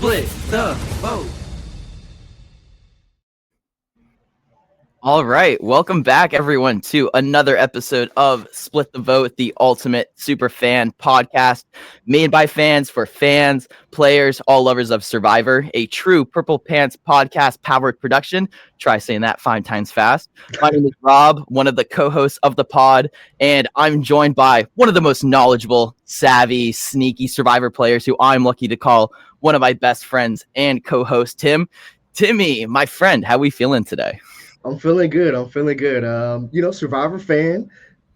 Split the vote. All right, welcome back, everyone, to another episode of Split the Vote, the ultimate super fan podcast made by fans for fans, players, all lovers of Survivor, a true Purple Pants podcast powered production. Try saying that 5 times fast. My name is Rob, one of the co-hosts of the pod, and I'm joined by one of the most knowledgeable, savvy, sneaky Survivor players who I'm lucky to call one of my best friends and co-host, Tim. Timmy, my friend, how we feeling today? I'm feeling good. Survivor fan,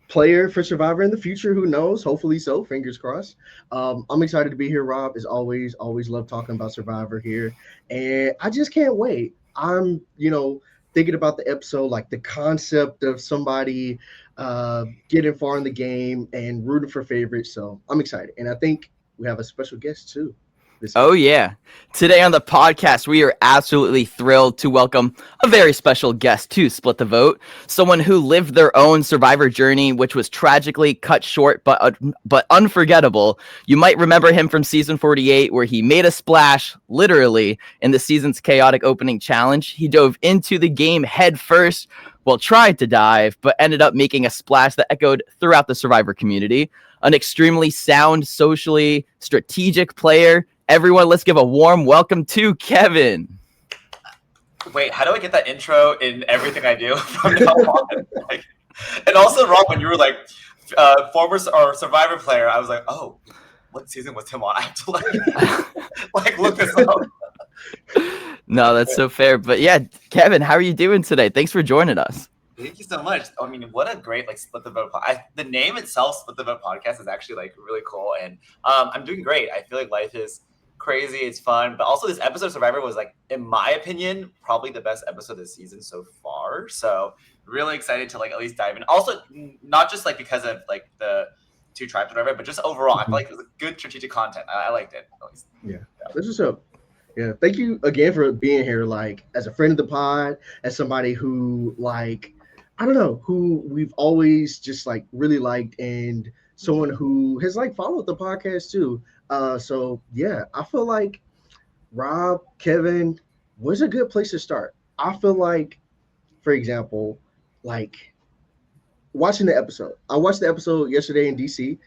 player for Survivor in the future. Who knows? Hopefully so. Fingers crossed. I'm excited to be here, Rob. As always, love talking about Survivor here. And I just can't wait. I'm, thinking about the episode, like the concept of somebody getting far in the game and rooting for favorites. So I'm excited. And I think we have a special guest too. Oh, yeah. Today on the podcast, we are absolutely thrilled to welcome a very special guest to Split the Vote. Someone who lived their own Survivor journey, which was tragically cut short but unforgettable. You might remember him from season 48, where he made a splash, literally, in the season's chaotic opening challenge. He dove into the game head first, tried to dive, but ended up making a splash that echoed throughout the Survivor community. An extremely sound, socially strategic player. Everyone, let's give a warm welcome to Kevin. Wait, how do I get that intro in everything I do from now on? And also, Rob, when you were like former or Survivor player, I was like, oh, what season was Tim on? I have to like look this up. No, that's so fair. But yeah, Kevin, how are you doing today? Thanks for joining us. Thank you so much. I mean, what a great Split the Vote. The name itself, Split the Vote podcast, is actually really cool, and I'm doing great. I feel like life is crazy, it's fun, but also this episode of Survivor was, in my opinion, probably the best episode of the season so far. So really excited to at least dive in. Also, not just because of the two tribes or whatever, but just overall, I feel like it was good strategic content. I liked it at least. Yeah. That's what's up. Yeah, thank you again for being here. As a friend of the pod, as somebody who who we've always just really liked, and someone who has followed the podcast too. So yeah, I feel like Rob, Kevin, where's a good place to start? I feel like, for example, watching the episode. I watched the episode yesterday in DC,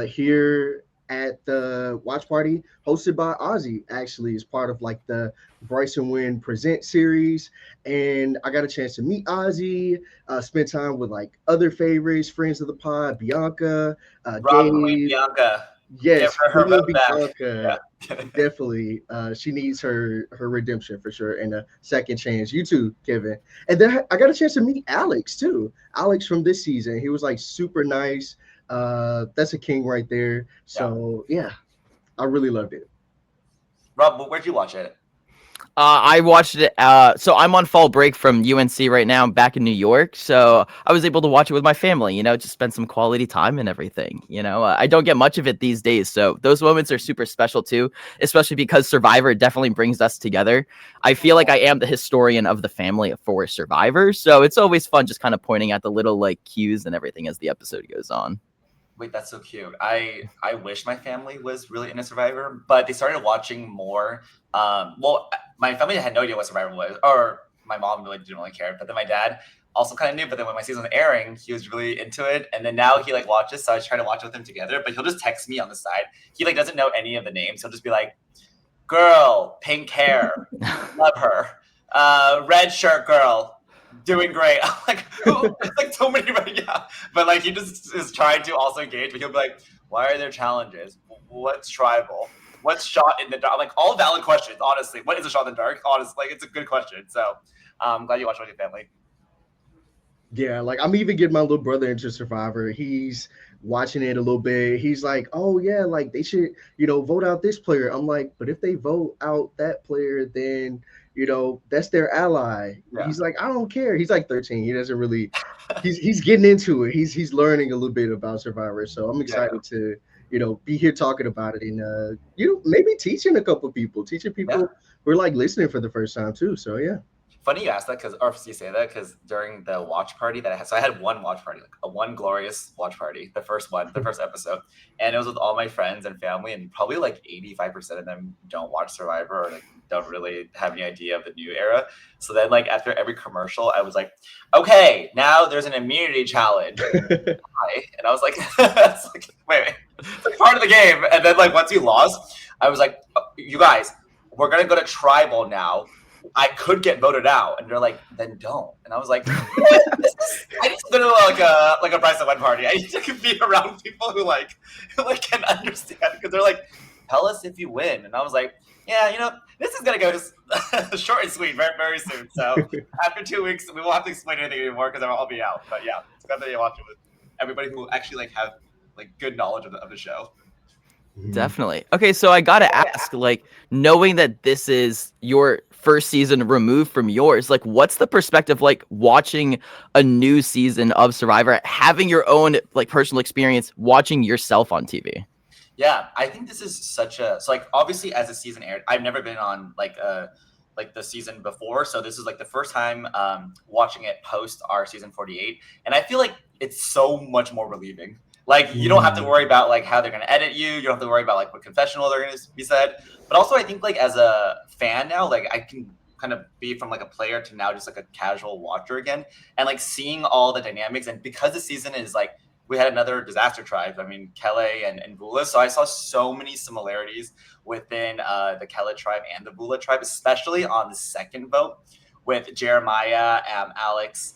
here at the watch party hosted by Ozzy, actually, as part of the Bryson Wynn Present series. And I got a chance to meet Ozzy, spend time with other favorites, friends of the pod, Bianca, Rob, Dave. Bianca. Yes, her Bianca. Yeah. Definitely. She needs her redemption for sure, and a second chance. You too, Kevin. And then I got a chance to meet Alex too. Alex from this season. He was super nice. That's a king right there. So yeah, I really loved it. Rob, where'd you watch it? I watched it. So I'm on fall break from UNC right now. I'm back in New York, so I was able to watch it with my family. Just spend some quality time and everything. I don't get much of it these days, so those moments are super special too. Especially because Survivor definitely brings us together. I feel like I am the historian of the family for Survivor, so it's always fun just kind of pointing out the little cues and everything as the episode goes on. Wait, that's so cute. I wish my family was really into Survivor, but they started watching more. My family had no idea what Survivor was, or my mom really didn't really care. But then my dad also kind of knew. But then when my season was airing, he was really into it. And then now he watches, so I was trying to watch it with him together. But he'll just text me on the side. He doesn't know any of the names. He'll just be like, "Girl, pink hair, love her. Red shirt girl." Doing great. I'm like, it's so many, yeah. But he just is trying to also engage. But he'll be like, why are there challenges? What's tribal? What's shot in the dark? I'm like, all valid questions, honestly. What is a shot in the dark? Honestly, it's a good question. So I'm glad you watched it with your family. Yeah, I'm even getting my little brother into Survivor. He's watching it a little bit. He's like, oh yeah, they should, vote out this player. I'm like, but if they vote out that player, then that's their ally. Yeah. He's like, I don't care. He's 13. He doesn't really. He's getting into it. He's learning a little bit about Survivor. So I'm excited to be here talking about it, and maybe teaching people who are listening for the first time too. So yeah. Funny you asked that or you say that because during the watch party that I had, so I had one watch party, like a one glorious watch party, the first episode, and it was with all my friends and family, and probably like 85% of them don't watch Survivor or like don't really have any idea of the new era. So then, like after every commercial, I was like, "Okay, now there's an immunity challenge." And I was like, it's like wait, it's like part of the game. And then like once you lost, I was like, oh, "You guys, we're gonna go to tribal now. I could get voted out," and they're like, "Then don't." And I was like, I need to go to like a Price of One party. I need to be around people who like can understand because they're like, "Tell us if you win," and I was like, "Yeah, this is gonna go short and sweet very very soon." So after 2 weeks, we won't have to explain anything anymore because I'll be out. But yeah, it's good that you watch it with everybody who actually like have like good knowledge of the show. Definitely. Okay, so I gotta ask, like, knowing that this is your first season removed from yours, like, what's the perspective like watching a new season of Survivor, having your own like personal experience watching yourself on TV? Yeah, I think this is so like obviously as the season aired, I've never been on like the season before, so this is like the first time watching it post our season 48, and I feel like it's so much more relieving. Like you don't have to worry about like how they're gonna edit you. You don't have to worry about like what confessional they're gonna be said. But also, I think like as a fan now, like I can kind of be from like a player to now just like a casual watcher again, and like seeing all the dynamics. And because the season is like we had another disaster tribe. I mean, Kele and Bula. So I saw so many similarities within the Kele tribe and the Bula tribe, especially on the second vote with Jeremiah, Alex,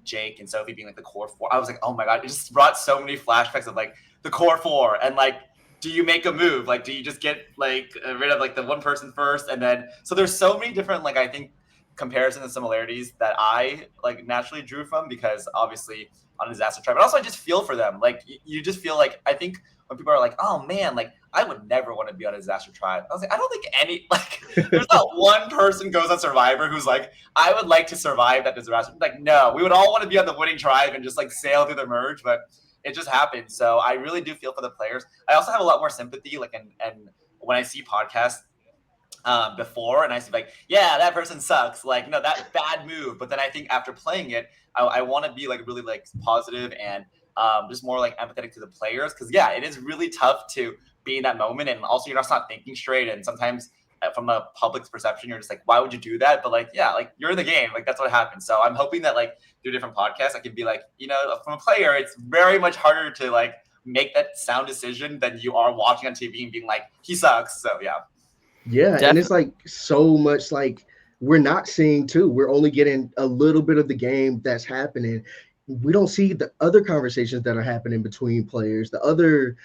Jake, and Sophi being like the core four. I was like, oh my God, it just brought so many flashbacks of like the core four and like, do you make a move? Like, do you just get like rid of like the one person first? And then, so there's so many different, like, I think comparisons and similarities that I like naturally drew from because obviously on a disaster tribe, but also I just feel for them. Like you just feel like, I think when people are like, oh man, like I would never want to be on a disaster tribe. I was like, I don't think any, like there's not one person goes on Survivor who's like, I would like to survive that disaster. Like, no, we would all want to be on the winning tribe and just like sail through the merge, but it just happened. So I really do feel for the players. I also have a lot more sympathy, like, and when I see podcasts before and I see like, yeah, that person sucks. Like, no, that bad move. But then I think after playing it, I want to be like really like positive and just more like empathetic to the players. Cause yeah, it is really tough to be in that moment. And also you're just not thinking straight. And sometimes from a public's perception, you're just like, why would you do that? But like, yeah, like you're in the game. Like that's what happens. So I'm hoping that like through different podcasts, I can be like, from a player, it's very much harder to like make that sound decision than you are watching on TV and being like, he sucks. So yeah. Yeah, and it's like so much like we're not seeing too. We're only getting a little bit of the game that's happening. We don't see the other conversations that are happening between players, the other,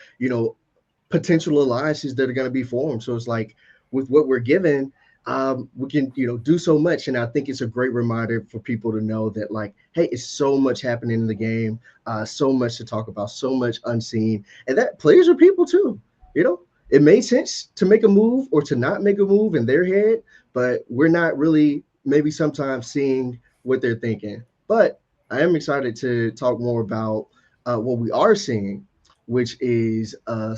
potential alliances that are going to be formed. So it's like with what we're given, we can, do so much. And I think it's a great reminder for people to know that like, hey, it's so much happening in the game, so much to talk about, so much unseen, and that players are people too, It made sense to make a move or to not make a move in their head, but we're not really maybe sometimes seeing what they're thinking. But I am excited to talk more about what we are seeing, which is a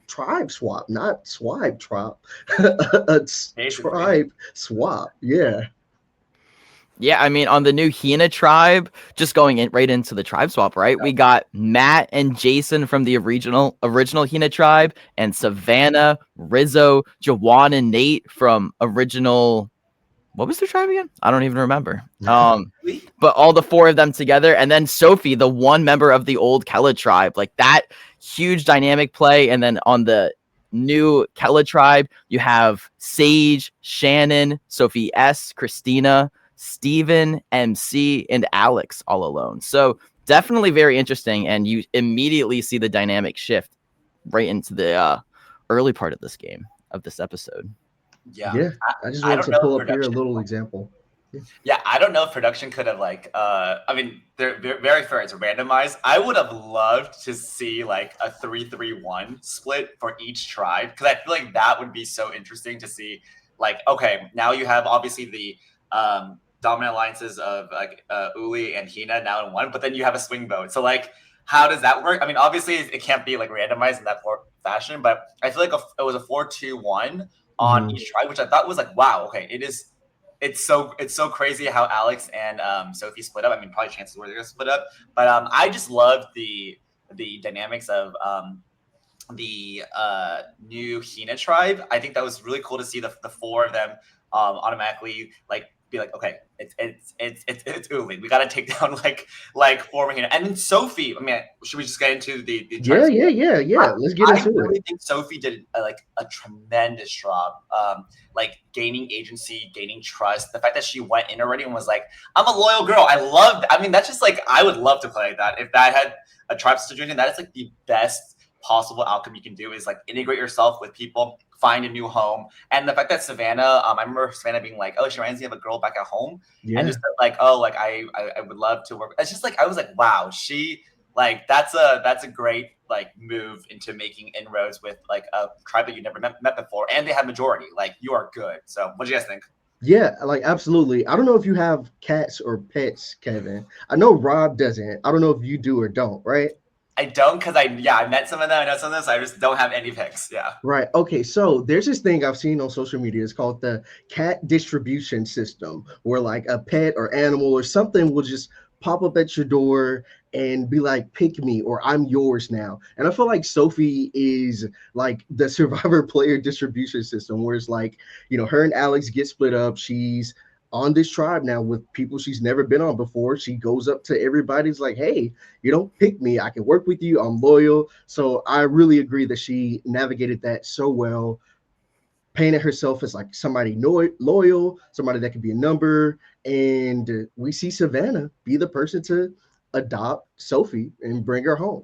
tribe swap, not swipe swap, a tribe swap. Yeah. Yeah, I mean, on the new Hina tribe, just going right into the tribe swap, right? We got Matt and Jason from the original Hina tribe, and Savannah, Rizzo, Jawan, and Nate from original. What was their tribe again? I don't even remember. But all the four of them together, and then Sophi, the one member of the old Kela tribe, like that huge dynamic play. And then on the new Kela tribe, you have Sage, Shannon, Sophie S, Christina, Steven, MC, and Alex all alone. So definitely very interesting. And you immediately see the dynamic shift right into the early part of this game, of this episode. Yeah. I just wanted to pull up here a little example. Yeah, I don't know if production could have like, I mean, they're very fair. It's randomized. I would have loved to see like a 3-3-1 split for each tribe because I feel like that would be so interesting to see. Like, okay, now you have obviously the dominant alliances of like Uli and Hina now in one, but then you have a swing vote. So like, how does that work? I mean, obviously it can't be like randomized in that fashion, but I feel like it was a 4-2-1 on each tribe, which I thought was like, wow, okay, it is it's so crazy how Alex and Sophie split up. I mean, probably chances were they're gonna split up, but I just love the dynamics of the new Hina tribe. I think that was really cool to see the four of them automatically like be like, okay, it's Uli. We gotta take down like four Hina. And then Sophie, I mean, should we just get into the Yeah. Let's get into really it. think Sophie did like a tremendous job, like gaining agency, gaining trust. The fact that she went in already and was like, "I'm a loyal girl." I mean, that's just like I would love to play like that. If that had a tribe situation, that is like the best possible outcome you can do is like integrate yourself with people, find a new home. And the fact that Savannah, I remember Savannah being like, "Oh, she reminds me of a girl back at home," and just like, "Oh, like I would love to work." It's just like I was like, "Wow, she." Like that's a great like move into making inroads with like a tribe that you never met before, and they have majority. Like you are good. So what do you guys think? Yeah, like absolutely. I don't know if you have cats or pets, Kevin. I know Rob doesn't. I don't know if you do or don't, right? I don't because I met some of them. I know some of them. So I just don't have any picks. Yeah. Right. Okay. So there's this thing I've seen on social media. It's called the cat distribution system, where like a pet or animal or something will just pop up at your door and be like, pick me or I'm yours now. And I feel like Sophie is like the survivor player distribution system, where it's like, her and Alex get split up. She's on this tribe now with people she's never been on before. She goes up to everybody's like, hey, pick me. I can work with you. I'm loyal. So I really agree that she navigated that so well, painted herself as like somebody loyal, somebody that could be a number. And we see Savannah be the person to adopt Sophie and bring her home.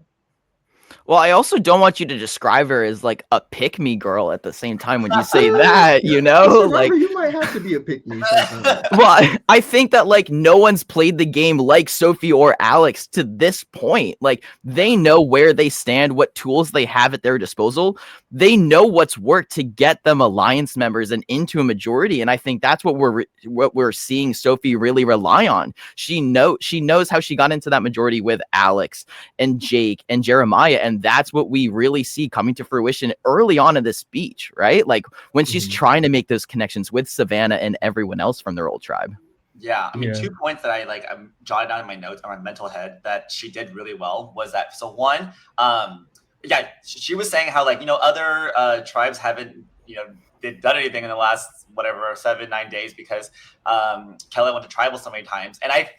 Well, I also don't want you to describe her as like a pick me girl at the same time when you say that, Survivor, you might have to be a pick me sometimes. Well, I think that like no one's played the game like Sophie or Alex to this point. Like they know where they stand, what tools they have at their disposal. They know what's worked to get them alliance members and into a majority. And I think that's what we're seeing Sophie really rely on. She knows how she got into that majority with Alex and Jake and Jeremiah. And that's what we really see coming to fruition early on in this speech, right? Like when she's trying to make those connections with Savannah and everyone else from their old tribe. Yeah, I mean, 2 points that I'm jotted down in my notes on my mental head that she did really well was that. So one, yeah, she was saying how like other tribes haven't they've done anything in the last whatever 7-9 days because Kelly went to tribal so many times, and I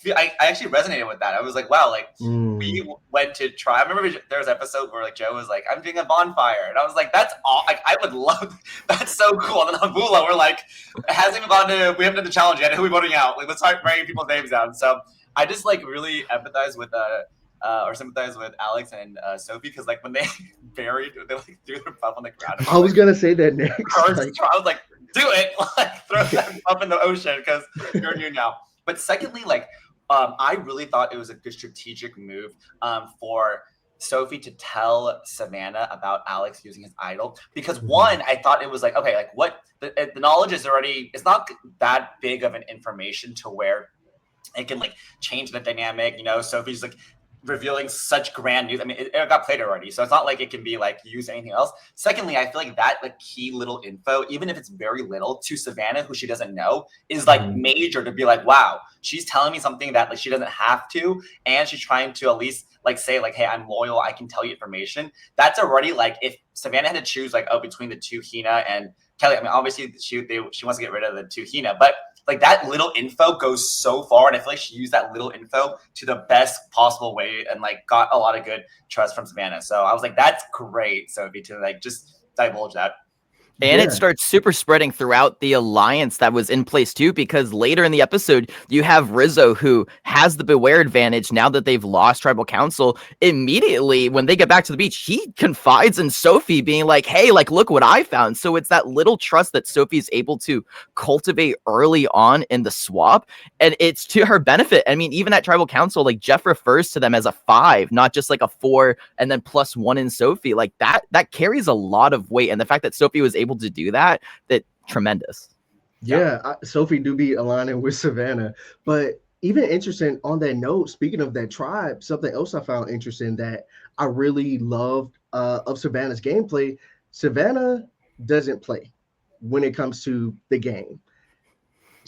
actually resonated with that. I was like, wow, like we went to try. I remember there was an episode where like Joe was like, I'm doing a bonfire, and I was like, that's all. Like I would love. That's so cool. And then on Bula, we're like, it hasn't even gone to. We haven't done the challenge yet. Who are we voting out? Like let's start writing people's names down. So I just like really empathize with or sympathize with Alex and Sophie because like when they buried, they like threw their puff on the ground. I was gonna say that next. I was like, do it, like throw that up in the ocean because you're new now. But secondly, like I really thought it was a good strategic move for Sophie to tell Savannah about Alex using his idol because one, I thought it was like, okay, like what the knowledge is already, it's not that big of an information to where it can like change the dynamic. Sophie's like revealing such grand news. I mean, it got played already, so it's not like it can be like used anything else. Secondly, I feel like that like key little info, even if it's very little to Savannah, who she doesn't know, is like major to be like, wow, she's telling me something that like she doesn't have to, and she's trying to at least like say like, hey, I'm loyal, I can tell you information. That's already like if Savannah had to choose like between the two Hina and Kelly. I mean, obviously she wants to get rid of the two Hina, but like that little info goes so far, and I feel like she used that little info to the best possible way and like got a lot of good trust from Savannah. So I was like, that's great, Sophie, to like just divulge that. And it starts super spreading throughout the alliance that was in place too, because later in the episode, you have Rizzo, who has the Beware advantage now that they've lost tribal council. Immediately, when they get back to the beach, he confides in Sophie, being like, hey, like, look what I found. So it's that little trust that Sophie's able to cultivate early on in the swap. And it's to her benefit. I mean, even at tribal council, like Jeff refers to them as a 5, not just like a 4 and then +1 in Sophie. Like that carries a lot of weight. And the fact that Sophie was able to do that tremendous. Sophie do be aligning with Savannah. But even interesting on that note, speaking of that tribe, something else I found interesting that I really loved of Savannah's gameplay. Savannah doesn't play when it comes to the game.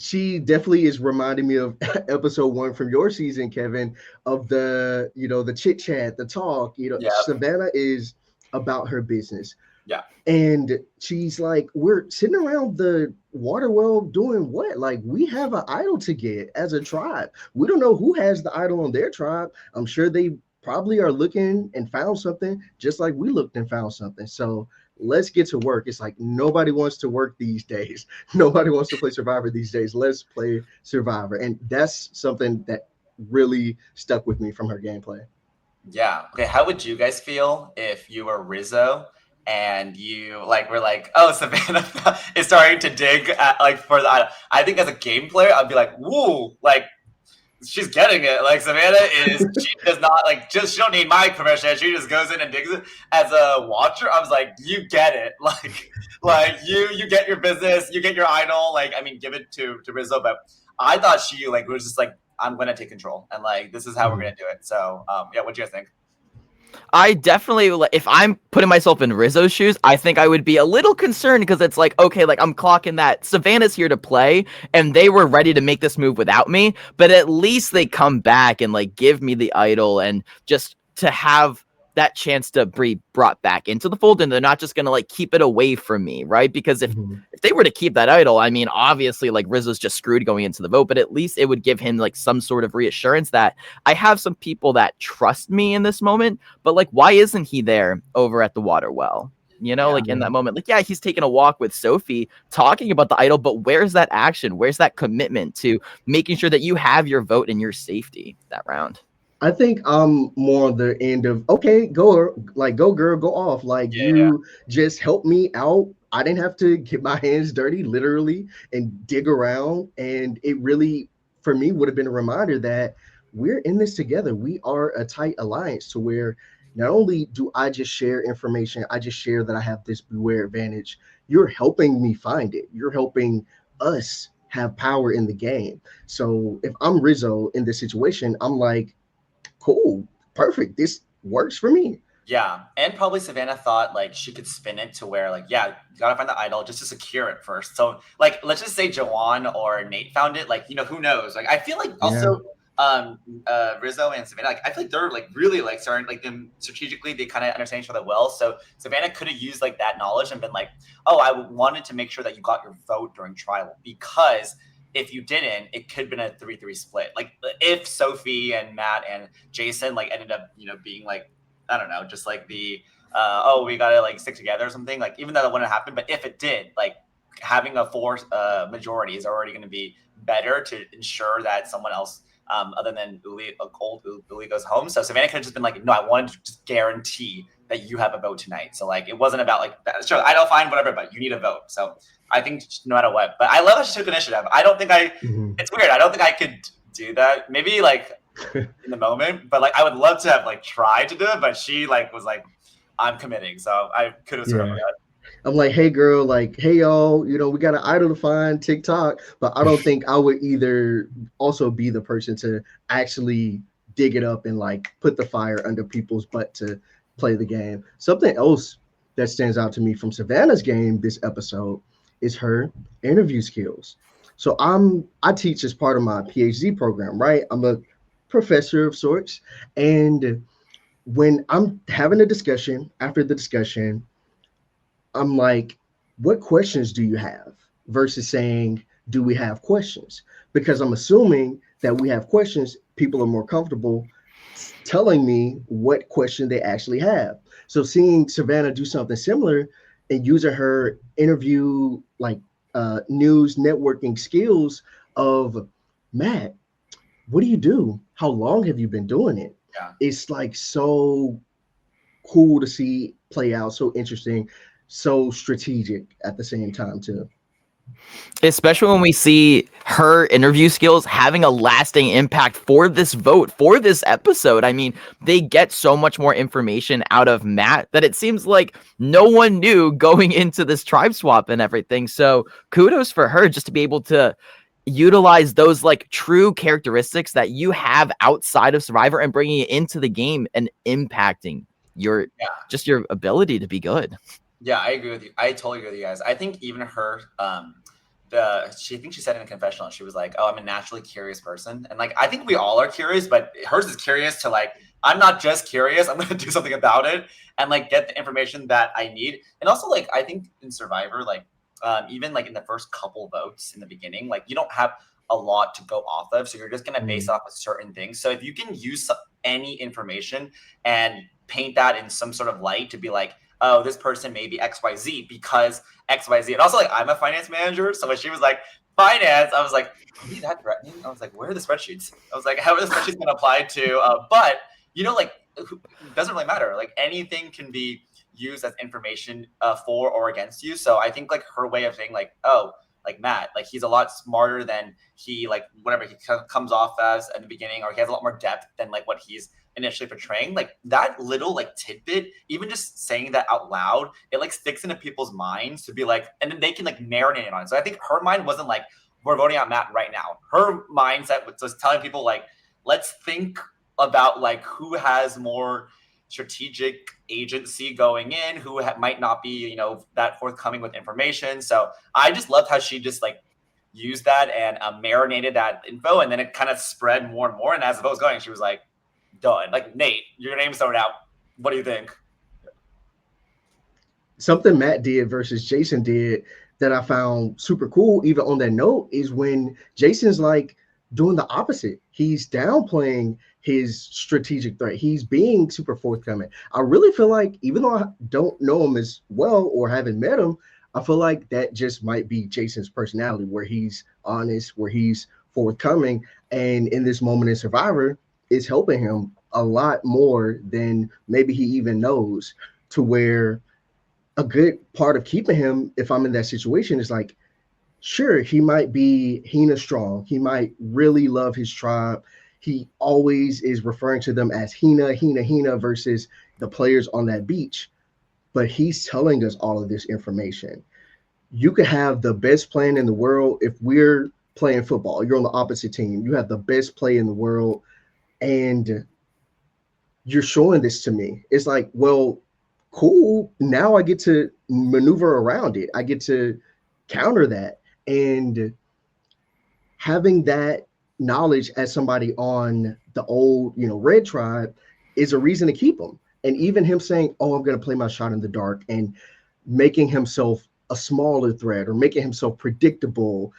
she definitely is reminding me of episode 1 from your season, Kevin, of the chit chat, the talk. Yeah. Savannah is about her business. Yeah. And she's like, we're sitting around the water well doing what? Like, we have an idol to get as a tribe. We don't know who has the idol on their tribe. I'm sure they probably are looking and found something just like we looked and found something. So let's get to work. It's like nobody wants to work these days. Nobody wants to play Survivor these days. Let's play Survivor. And that's something that really stuck with me from her gameplay. Yeah. Okay. How would you guys feel if you were Rizzo and you were like, oh, Savannah is starting to dig at, for the? I think as a game player, I'd be like, woo, she's getting it. Like Savannah she does not she don't need my permission. She just goes in and digs it. As a watcher, I was like, you get it. You get your business, you get your idol. I mean, give it to Rizzo, but I thought she was just I'm gonna take control and this is how we're gonna do it. So yeah, what do you guys think? I definitely, if I'm putting myself in Rizzo's shoes, I think I would be a little concerned because it's okay, I'm clocking that Savannah's here to play and they were ready to make this move without me, but at least they come back and give me the idol and just to have that chance to be brought back into the fold, and they're not just gonna keep it away from me, right? Because if they were to keep that idol, I mean, obviously Rizzo's just screwed going into the vote, but at least it would give him some sort of reassurance that I have some people that trust me in this moment. But why isn't he there over at the water well? In that moment, yeah, he's taking a walk with Sophi talking about the idol, but where's that action? Where's that commitment to making sure that you have your vote and your safety that round? I think I'm more on the end of, okay, go girl, go off. You just help me out. I didn't have to get my hands dirty, literally, and dig around. And it really, for me, would have been a reminder that we're in this together. We are a tight alliance to where not only do I just share information, I just share that I have this beware advantage. You're helping me find it. You're helping us have power in the game. So if I'm Rizzo in this situation, I'm like, cool, perfect, this works for me. Yeah, and probably Savannah thought she could spin it to where yeah, you gotta find the idol just to secure it first. So let's just say Jawan or Nate found it. Who knows? I feel also Rizzo and Savannah, I feel they're really starting them strategically. They kind of understand each other well. So Savannah could have used that knowledge and been oh, I wanted to make sure that you got your vote during trial, because if you didn't, it could have been a 3-3 split. If Sophi and Matt and Jason ended up being I don't know, just the oh, we gotta stick together or something. Even though that wouldn't happen, but if it did, having a 4 majority is already going to be better to ensure that someone else other than Uli goes home. So Savannah could have just been no, I wanted to just guarantee that you have a vote tonight. So it wasn't about sure, I don't find whatever, but you need a vote. So I think no matter what, but I love that she took initiative. I don't think it's weird. I don't think I could do that. Maybe in the moment, but I would love to have tried to do it, but she was I'm committing. So I could have survived that. I'm hey girl, hey y'all, we got an idol to find, TikTok, but I don't think I would either also be the person to actually dig it up and put the fire under people's butt to play the game. Something else that stands out to me from Savannah's game this episode is her interview skills. So I teach as part of my PhD program, right? I'm a professor of sorts, and when I'm having a discussion, after the discussion, I'm what questions do you have? Versus saying, do we have questions? Because I'm assuming that we have questions, people are more comfortable telling me what question they actually have. So seeing Savannah do something similar and using her interview news networking skills of, Matt, what do you do? How long have you been doing it? Yeah. It's so cool to see play out, so interesting, so strategic at the same time too. Especially when we see her interview skills having a lasting impact for this vote, for this episode. I mean, they get so much more information out of Matt that it seems like no one knew going into this tribe swap and everything. So kudos for her just to be able to utilize those true characteristics that you have outside of Survivor and bringing it into the game and impacting your ability to be good. Yeah, I agree with you. I totally agree with you guys. I think even her she thinks she said in a confessional, she was like, "Oh, I'm a naturally curious person," and like I think we all are curious, but hers is curious to like, I'm not just curious, I'm gonna do something about it and like get the information that I need. And also like I think in Survivor, like even like in the first couple votes in the beginning, like you don't have a lot to go off of, so you're just gonna base off of certain things. So if you can use any information and paint that in some sort of light to be like, oh, this person may be XYZ because XYZ. And also, like, I'm a finance manager. So when she was like, finance, I was like, are you that threatening? I was like, where are the spreadsheets? I was like, how are the spreadsheets going to apply to? But, you know, like, it doesn't really matter. Like, anything can be used as information for or against you. So I think, like, her way of saying, like, oh, like Matt, like he's a lot smarter than he like whatever he comes off as in the beginning, or he has a lot more depth than like what he's initially portraying. Like that little like tidbit, even just saying that out loud, it like sticks into people's minds to be like, and then they can like marinate on it. So I think her mind wasn't like, we're voting out Matt right now. Her mindset was telling people like, let's think about like who has more strategic agency going in, who might not be, you know, that forthcoming with information. So I just loved how she just like used that and marinated that info, and then it kind of spread more and more. And as the vote was going, she was like, done. Like, Nate, your name's thrown out. What do you think? Something Matt did versus Jason did that I found super cool, even on that note, is when Jason's like doing the opposite. He's downplaying his strategic threat. He's being super forthcoming. I really feel like, even though I don't know him as well or haven't met him, I feel like that just might be Jason's personality, where he's honest, where he's forthcoming. And in this moment in Survivor, it's helping him a lot more than maybe he even knows, to where a good part of keeping him, if I'm in that situation, is like, sure, he might be Hina strong. He might really love his tribe. He always is referring to them as Hina, Hina, Hina versus the players on that beach. But he's telling us all of this information. You could have the best plan in the world. If we're playing football, you're on the opposite team. You have the best play in the world, and you're showing this to me. It's like, well, cool. Now I get to maneuver around it. I get to counter that. And having that knowledge as somebody on the old, you know, red tribe is a reason to keep him. And even him saying, oh, I'm going to play my shot in the dark, and making himself a smaller threat or making himself predictable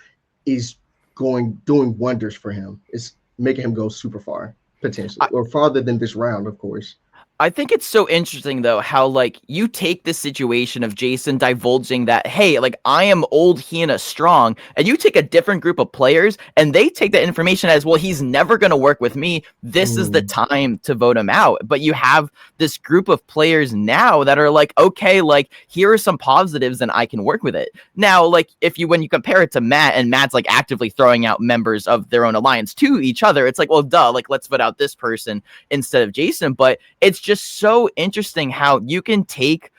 is doing wonders for him. It's making him go super far, potentially, or farther than this round, of course. I think it's so interesting, though, how, like, you take this situation of Jason divulging that, hey, like, I am old Hina strong, and you take a different group of players, and they take that information as, well, he's never going to work with me. This is the time to vote him out. But you have this group of players now that are like, okay, like, here are some positives, and I can work with it. Now, like, when you compare it to Matt, and Matt's, like, actively throwing out members of their own alliance to each other, it's like, well, duh, like, let's vote out this person instead of Jason. But it's just so interesting how you can take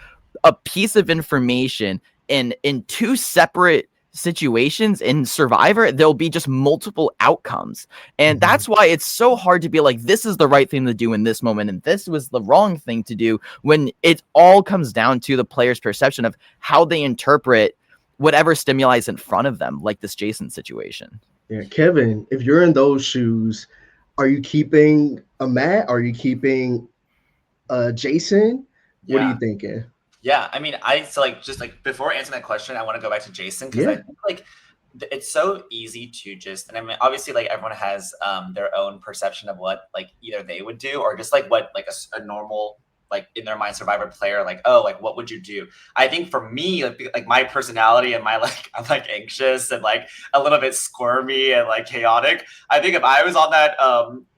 a piece of information in two separate situations in Survivor. There'll be just multiple outcomes, and that's why it's so hard to be like, this is the right thing to do in this moment and this was the wrong thing to do, when it all comes down to the player's perception of how they interpret whatever stimuli is in front of them, like this Jason situation. Yeah, Kevin, if you're in those shoes, are you keeping a Matt? Are you keeping Jason? What are you thinking? Yeah, I mean, just before answering that question, I want to go back to Jason, because I think like it's so easy to just, and I mean, obviously, like everyone has their own perception of what like either they would do, or just like what like a normal, like in their mind Survivor player, like, oh, like what would you do? I think for me, like my personality and my like, I'm like anxious and like a little bit squirmy and like chaotic. I think if I was on that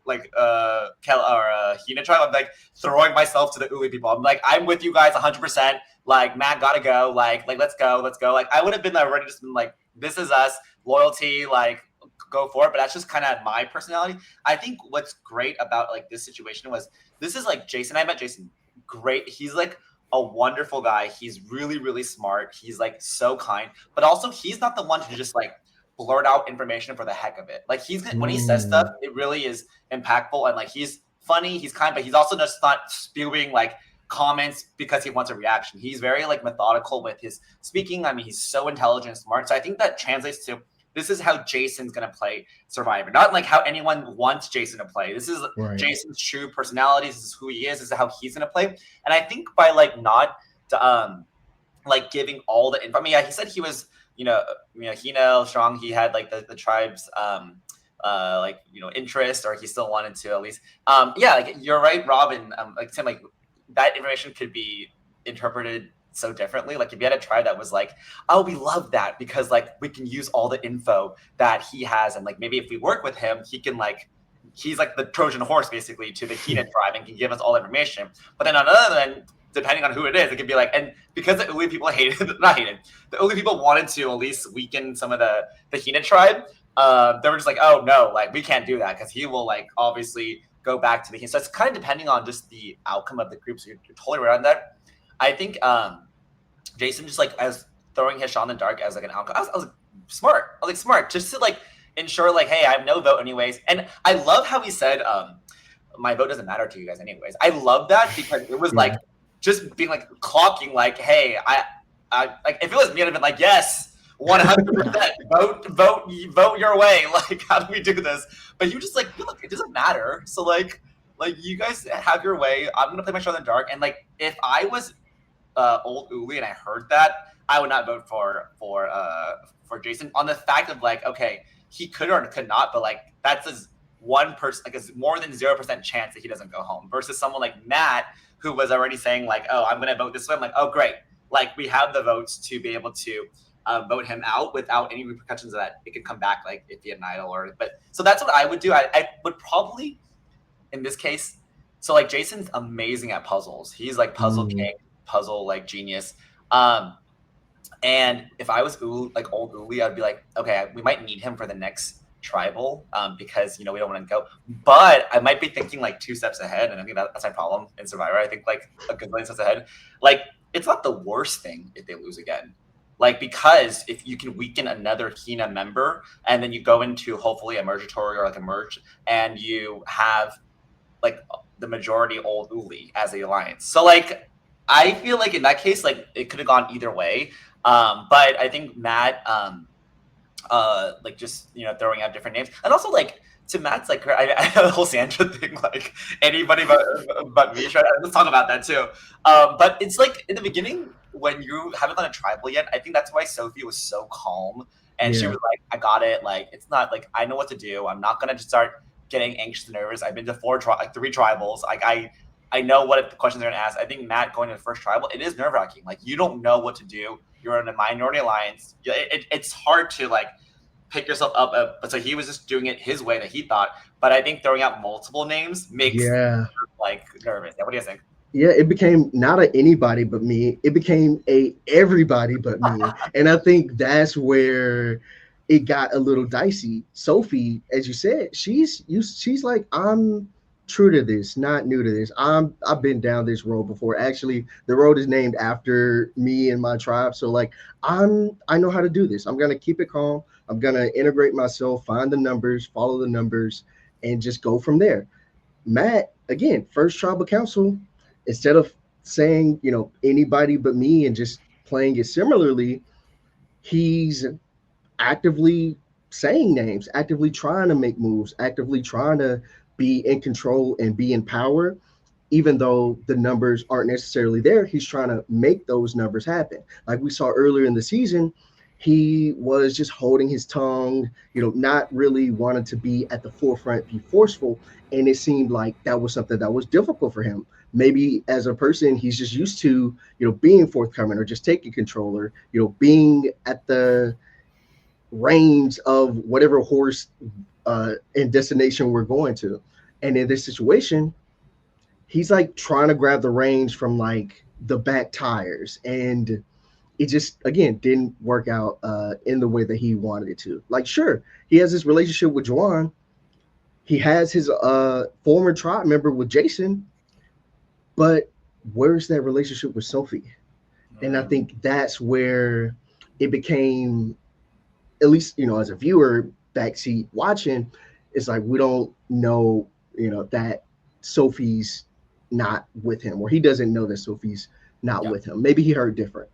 Hina tribe, I'm like throwing myself to the Uli people. I'm like, I'm with you guys 100%. Like, Matt gotta go. Like let's go. Like I would have been already just been like, this is us, loyalty, like go for it. But that's just kind of my personality. I think what's great about like this situation was, this is like Jason. I met Jason. Great. He's like a wonderful guy. He's really, really smart. He's like so kind, but also he's not the one to just like blurt out information for the heck of it. Like when he says stuff, it really is impactful, and like he's funny, he's kind, but he's also just not spewing like comments because he wants a reaction. He's very like methodical with his speaking. I mean, he's so intelligent and smart. So I think that translates to this is how Jason's going to play Survivor. Not like how anyone wants Jason to play. This is Jason's true personality. This is who he is. This is how he's going to play. And I think by like not like giving all the info. I mean, yeah, he said he was, strong. He had like the tribe's like, interest, or he still wanted to at least. Yeah, like you're right, Robin. Like Tim, like that information could be interpreted so differently. Like if you had a tribe that was like, oh, we love that because like we can use all the info that he has, and like maybe if we work with him, he can like he's like the Trojan horse basically to the Keenan tribe and can give us all the information. But then on the other end, depending on who it is, it could be like, and because the Uli people the Uli people wanted to at least weaken some of the Hina tribe. They were just like, oh no, like we can't do that because he will like obviously go back to the Hina. So it's kind of depending on just the outcome of the group. So you're totally right on that. I think Jason just like as throwing his shot in the dark as like an outcome. I was like smart. I was like smart just to like ensure like, hey, I have no vote anyways. And I love how he said, my vote doesn't matter to you guys anyways. I love that because it was like just being like clocking like, hey, I like if it was me, I'd have been like, yes, 100% vote your way. Like, how do we do this? But you just like, look, it doesn't matter. So like you guys have your way. I'm gonna play my shot in the dark. And like if I was old Uli and I heard that, I would not vote for Jason on the fact of like, okay, he could or could not, but like that's as one person, like a more than 0% chance that he doesn't go home versus someone like Matt who was already saying like, oh, I'm gonna vote this way. I'm like, oh great, like we have the votes to be able to vote him out without any repercussions of that. It could come back like if he had an idol or, but so that's what I would do. I would probably in this case. So like Jason's amazing at puzzles. He's like puzzle king, puzzle like genius. And if I was like old Uli, I'd be like, okay, we might need him for the next tribal because we don't want to go. But I might be thinking like 2 steps ahead, and I think that's my problem in Survivor. I think like a good 2 steps ahead. Like it's not the worst thing if they lose again. Like because if you can weaken another Hina member, and then you go into hopefully a mergatory or like a merge, and you have like the majority old Uli as the alliance. So like I feel like in that case, like it could have gone either way. But I think Matt, like just throwing out different names, and also like to Matt's like I the whole Sandra thing, like anybody but me. Let's talk about that too. But it's like in the beginning when you haven't done a tribal yet, I think that's why Sophi was so calm and she was like, I got it. Like it's not like I know what to do. I'm not gonna just start getting anxious and nervous. I've been to 3 tribals. Like I know what the questions they're going to ask. I think Matt going to the first tribal, it is nerve-wracking. Like you don't know what to do. You're in a minority alliance. It's hard to like pick yourself up. But so he was just doing it his way that he thought. But I think throwing out multiple names makes like nervous. Yeah, what do you think? Yeah, it became not a anybody but me. It became a everybody but me. And I think that's where it got a little dicey. Sophi, as you said, she's like, I'm true to this, not new to this. I've been down this road before. Actually, the road is named after me and my tribe. So like I know how to do this. I'm gonna keep it calm. I'm gonna integrate myself, find the numbers, follow the numbers, and just go from there. Matt, again, first tribal council, instead of saying, anybody but me and just playing it similarly, he's actively saying names, actively trying to make moves, actively trying to be in control and be in power, even though the numbers aren't necessarily there. He's trying to make those numbers happen. Like we saw earlier in the season, he was just holding his tongue, not really wanting to be at the forefront, be forceful. And it seemed like that was something that was difficult for him. Maybe as a person, he's just used to, being forthcoming or just taking control or, being at the reins of whatever horse and destination we're going to. And in this situation, he's like trying to grab the reins from like the back tires, and it just again didn't work out in the way that he wanted it to. Like, sure, he has this relationship with Juan, he has his former tribe member with Jason, but where's that relationship with Sophi? And I think that's where it became, at least as a viewer backseat watching, it's like we don't know that Sophie's not with him, or he doesn't know that Sophi's not Yeah. with him. Maybe he heard different.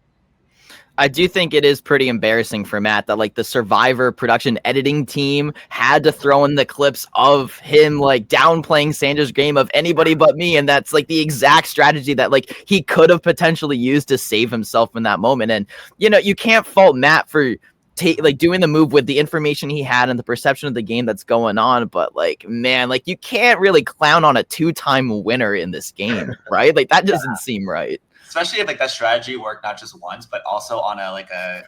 I do think it is pretty embarrassing for Matt that like the Survivor production editing team had to throw in the clips of him like downplaying Sandra's game of anybody but me, and that's like the exact strategy that like he could have potentially used to save himself in that moment. And you know, you can't fault Matt for like doing the move with the information he had and the perception of the game that's going on, but like, man, like you can't really clown on a 2-time winner in this game, right? Like that doesn't seem right. Especially if like that strategy worked not just once, but also on a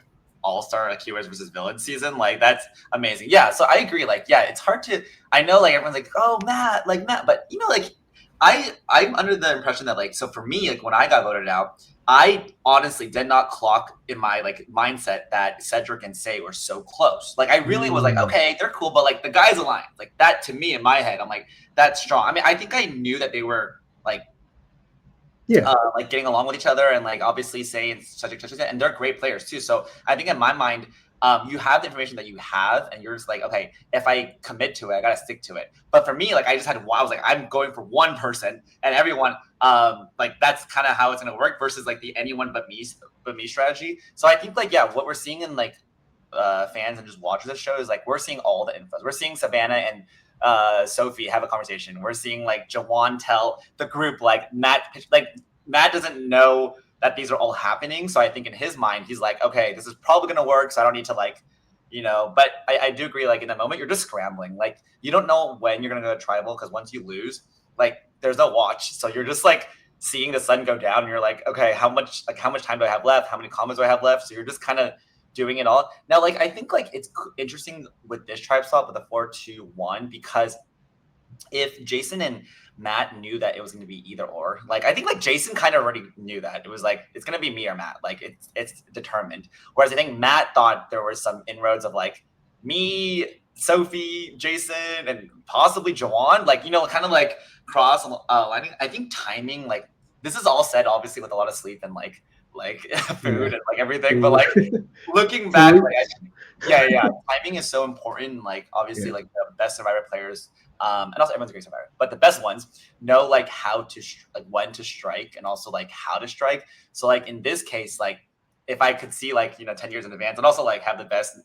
all-star like heroes versus villains season. Like that's amazing. Yeah, so I agree. Like, yeah, it's hard to. I know like everyone's like, oh Matt, but you know, like I'm under the impression that like, so for me, like when I got voted out, I honestly did not clock in my like mindset that Cedric and Say were so close. Like I really was like, okay, they're cool, but like the guys aligned. Like that to me in my head, I'm like, that's strong. I mean, I think I knew that they were like like getting along with each other, and like obviously Say and such and they're great players too. So I think in my mind, you have the information that you have, and you're just like, okay, if I commit to it, I gotta stick to it. But for me, like I was like, I'm going for one person, and everyone, like that's kind of how it's gonna work versus like the anyone but me strategy. So I think like what we're seeing in like fans and just watchers of the show is like we're seeing all the infos. We're seeing Savannah and Sophi have a conversation. We're seeing like Jawan tell the group like Matt doesn't know that these are all happening. So I think in his mind, he's like, okay, this is probably going to work. So I don't need to like, but I do agree. Like in the moment, you're just scrambling. Like you don't know when you're going to go to tribal because once you lose, like there's no watch. So you're just like seeing the sun go down and you're like, okay, how much time do I have left? How many comments do I have left? So you're just kind of doing it all. Now, like, I think like it's interesting with this tribe swap with the 4-2-1 because if Jason and Matt knew that it was going to be either or, like I think like Jason kind of already knew that it was like it's going to be me or Matt, like it's determined. Whereas I think Matt thought there were some inroads of like me, Sophi, Jason, and possibly Jawan, like kind of like cross lining. I think timing, like this is all said obviously with a lot of sleep and like food and like everything, but like looking back, like, timing is so important. Like obviously, like the best Survivor players, and also everyone's a great Survivor, but the best ones know like how to like when to strike and also like how to strike. So like in this case, like if I could see like 10 years in advance and also like have the best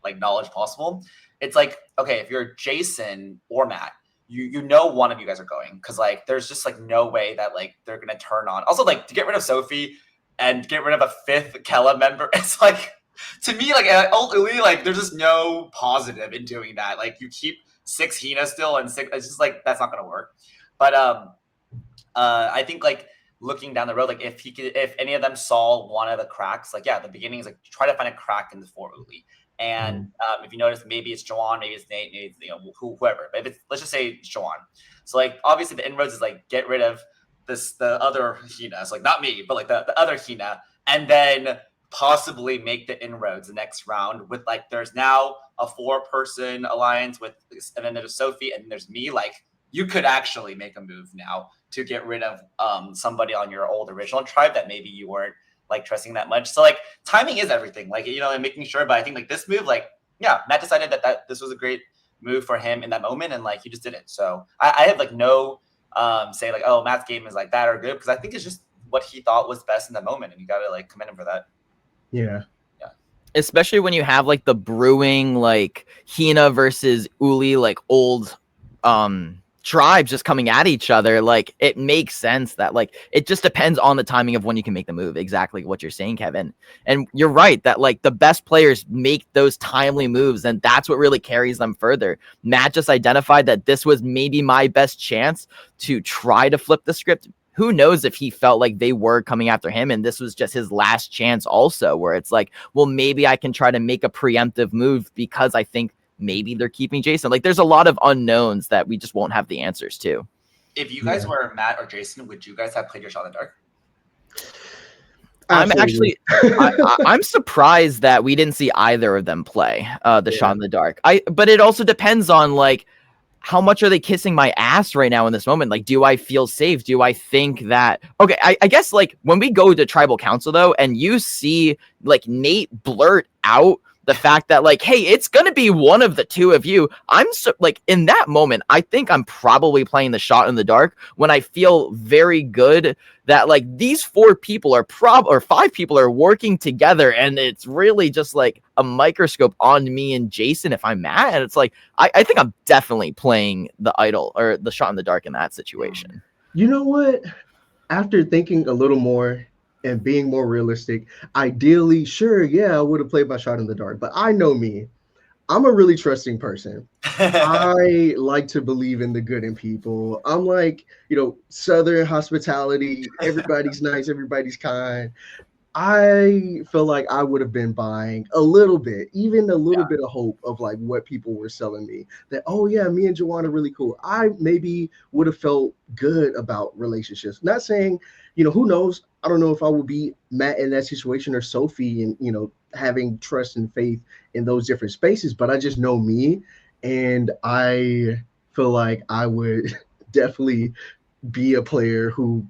like knowledge possible, it's like okay, if you're Jason or Matt, you know one of you guys are going because like there's just like no way that like they're gonna turn on. Also like to get rid of Sophi and get rid of a 5th Kella member, it's like, to me, like, ultimately, like, there's just no positive in doing that. Like, you keep 6 Hina still and 6, it's just, like, that's not going to work. But I think, like, looking down the road, like, if any of them saw one of the cracks, like, the beginning is, like, try to find a crack in the 4 Uli. And if you notice, maybe it's Jawan, maybe it's Nate, maybe it's, whoever. But if it's, let's just say it's Jawan. So, like, obviously, the inroads is, like, get rid of the other Hina, so like not me, but like the other Hina, and then possibly make the inroads the next round with like there's now a 4-person alliance with, and then there's Sophi and there's me. Like you could actually make a move now to get rid of somebody on your old original tribe that maybe you weren't like trusting that much. So like timing is everything, like and making sure. But I think like this move, like Matt decided that this was a great move for him in that moment, and like he just did it. So I have like no say like, oh, Matt's game is like that or good, because I think it's just what he thought was best in the moment, and you gotta like commend him for that. Yeah. Especially when you have like the brewing like Hina versus Uli, like old tribes just coming at each other. Like it makes sense that like it just depends on the timing of when you can make the move. Exactly what you're saying, Kevin. And you're right that like the best players make those timely moves, and that's what really carries them further. Matt just identified that this was maybe my best chance to try to flip the script. Who knows if he felt like they were coming after him and this was just his last chance also, where it's like, well, maybe I can try to make a preemptive move because I think maybe they're keeping Jason. Like there's a lot of unknowns that we just won't have the answers to. If you guys were Matt or Jason, would you guys have played your shot in the dark? Absolutely. I'm surprised that we didn't see either of them play the shot in the dark. But it also depends on like how much are they kissing my ass right now in this moment? Like, do I feel safe? Do I think that, okay, I guess like when we go to tribal council though, and you see like Nate blurt out the fact that like, hey, it's gonna be one of the two of you. I'm so like in that moment, I think I'm probably playing the shot in the dark when I feel very good that like these 4 people are or 5 people are working together, and it's really just like a microscope on me and Jason if I'm Matt. And it's like I think I'm definitely playing the idol or the shot in the dark in that situation. You know what? After thinking a little more and being more realistic, ideally, sure, yeah, I would have played my shot in the dark. But I know me. I'm a really trusting person. I like to believe in the good in people. I'm like, Southern hospitality. Everybody's nice, everybody's kind. I feel like I would have been buying a little bit, even a little bit of hope of like what people were selling me. That, oh yeah, me and Joanne are really cool. I maybe would have felt good about relationships. Not saying, who knows? I don't know if I would be Matt in that situation or Sophie and having trust and faith in those different spaces, but I just know me, and I feel like I would definitely be a player who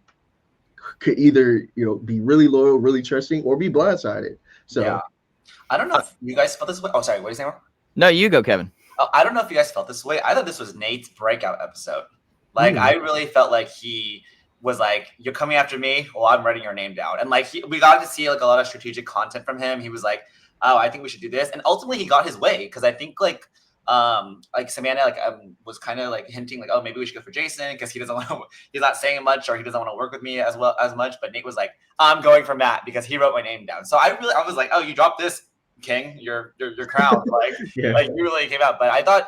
could either be really loyal, really trusting, or be blindsided. So yeah, I don't know if you guys felt this way. Oh, sorry, what are you saying? No, you go, Kevin. Oh, I don't know if you guys felt this way. I thought this was Nate's breakout episode. Like I really felt like he was like, "You're coming after me. Well, I'm writing your name down." And like we got to see like a lot of strategic content from him. He was like, "Oh, I think we should do this," and ultimately he got his way because I think like Samantha was kind of like hinting like, oh, maybe we should go for Jason because he doesn't want to, he's not saying much or he doesn't want to work with me as much. But Nate was like, I'm going for Matt because he wrote my name down. So I was like, oh, you dropped this, King, your crown, like like you really came out. But I thought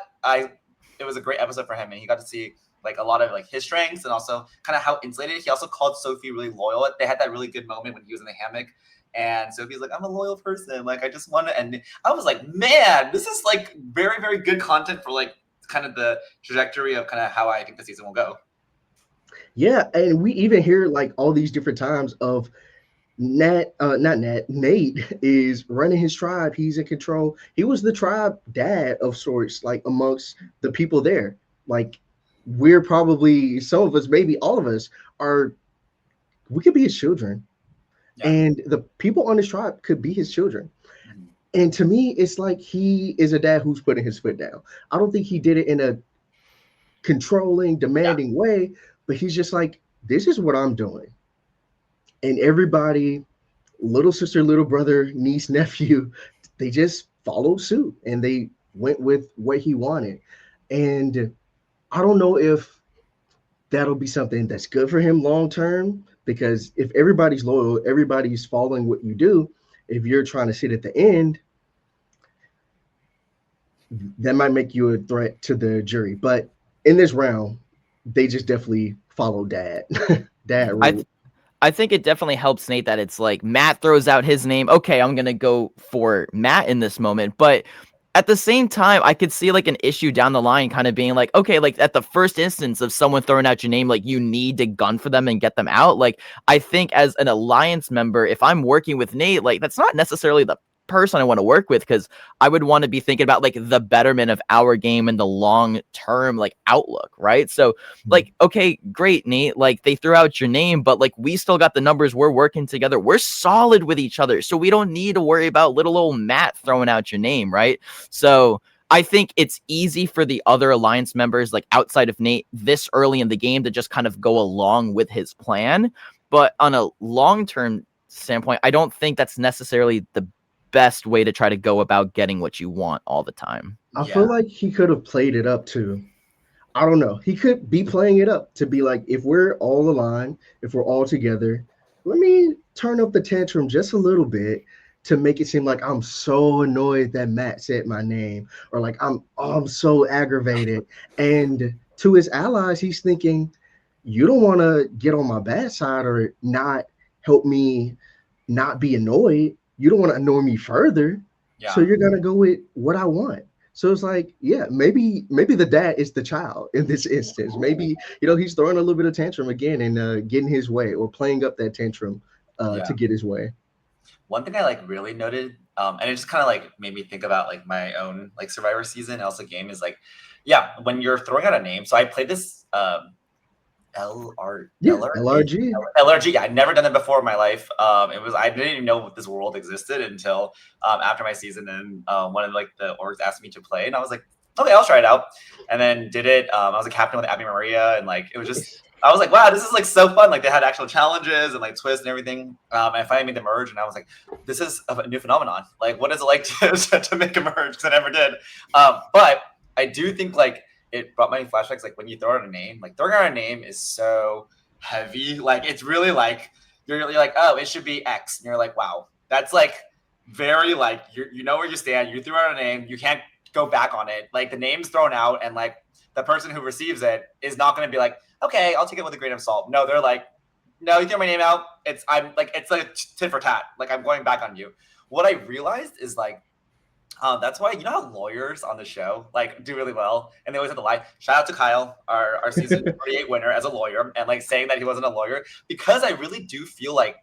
it was a great episode for him, and he got to see like a lot of like his strengths and also kind of how insulated. He also called Sophie really loyal. They had that really good moment when he was in the hammock. And Sophie's like, I'm a loyal person. Like, I just want to. And I was like, man, this is like very, very good content for like kind of the trajectory of kind of how I think the season will go. Yeah. And we even hear like all these different times of Nate is running his tribe. He's in control. He was the tribe dad of sorts, like amongst the people there. Like, we're probably, some of us, maybe all of us, we could be his children. And the people on his tribe could be his children. And to me, it's like he is a dad who's putting his foot down. I don't think he did it in a controlling, demanding way, but he's just like, this is what I'm doing. And everybody, little sister, little brother, niece, nephew, they just followed suit and they went with what he wanted. And I don't know if that'll be something that's good for him long term, because if everybody's loyal, everybody's following what you do, if you're trying to sit at the end, that might make you a threat to the jury. But in this round, they just definitely follow dad. Dad rule. I think it definitely helps Nate that it's like Matt throws out his name. Okay, I'm going to go for Matt in this moment. But at the same time, I could see like an issue down the line kind of being like, okay, like at the first instance of someone throwing out your name, like you need to gun for them and get them out. Like I think as an alliance member, if I'm working with Nate, like that's not necessarily the person I want to work with, because I would want to be thinking about like the betterment of our game and the long term like outlook, right? So like, okay, great, Nate, like they threw out your name, but like we still got the numbers, we're working together, we're solid with each other, so we don't need to worry about little old Matt throwing out your name, right? So I think it's easy for the other alliance members, like outside of Nate, this early in the game to just kind of go along with his plan. But on a long-term standpoint, I don't think that's necessarily the best way to try to go about getting what you want all the time. I feel like he could have played it up too. I don't know. He could be playing it up to be like, if we're all aligned, if we're all together, let me turn up the tantrum just a little bit to make it seem like I'm so annoyed that Matt said my name, or like I'm so aggravated. And to his allies, he's thinking, you don't want to get on my bad side or not help me not be annoyed. You don't want to annoy me further. So you're going to go with what I want. So it's like, yeah, maybe the dad is the child in this instance. Maybe, he's throwing a little bit of tantrum again and getting his way, or playing up that tantrum to get his way. One thing I like really noted, and it just kind of like made me think about like my own like Survivor season and also game, is like, when you're throwing out a name. So I played this Yeah, LRG. LRG. I'd never done it before in my life. I didn't even know this world existed until after my season, and one of like the orgs asked me to play, and I was like, okay, I'll try it out, and then did it. I was a captain with Abby Maria, and like it was just. I was like, wow, this is like so fun. Like they had actual challenges and like twists and everything. I finally made the merge, and I was like, this is a new phenomenon. Like, what is it like to make a merge? Because I never did. But I do think like it brought many flashbacks. Like when you throw out a name, like throwing out a name is so heavy. Like it's really like you're like, oh, it should be X, and you're like, wow, that's like very like you know where you stand. You threw out a name, you can't go back on it. Like the name's thrown out, and like the person who receives it is not going to be like, okay, I'll take it with a grain of salt. No, they're like, no, you threw my name out. It's like tit for tat. Like I'm going back on you. What I realized is like, that's why you know how lawyers on the show like do really well, and they always have to lie. Shout out to Kyle, our season 48 winner as a lawyer, and like saying that he wasn't a lawyer, because I really do feel like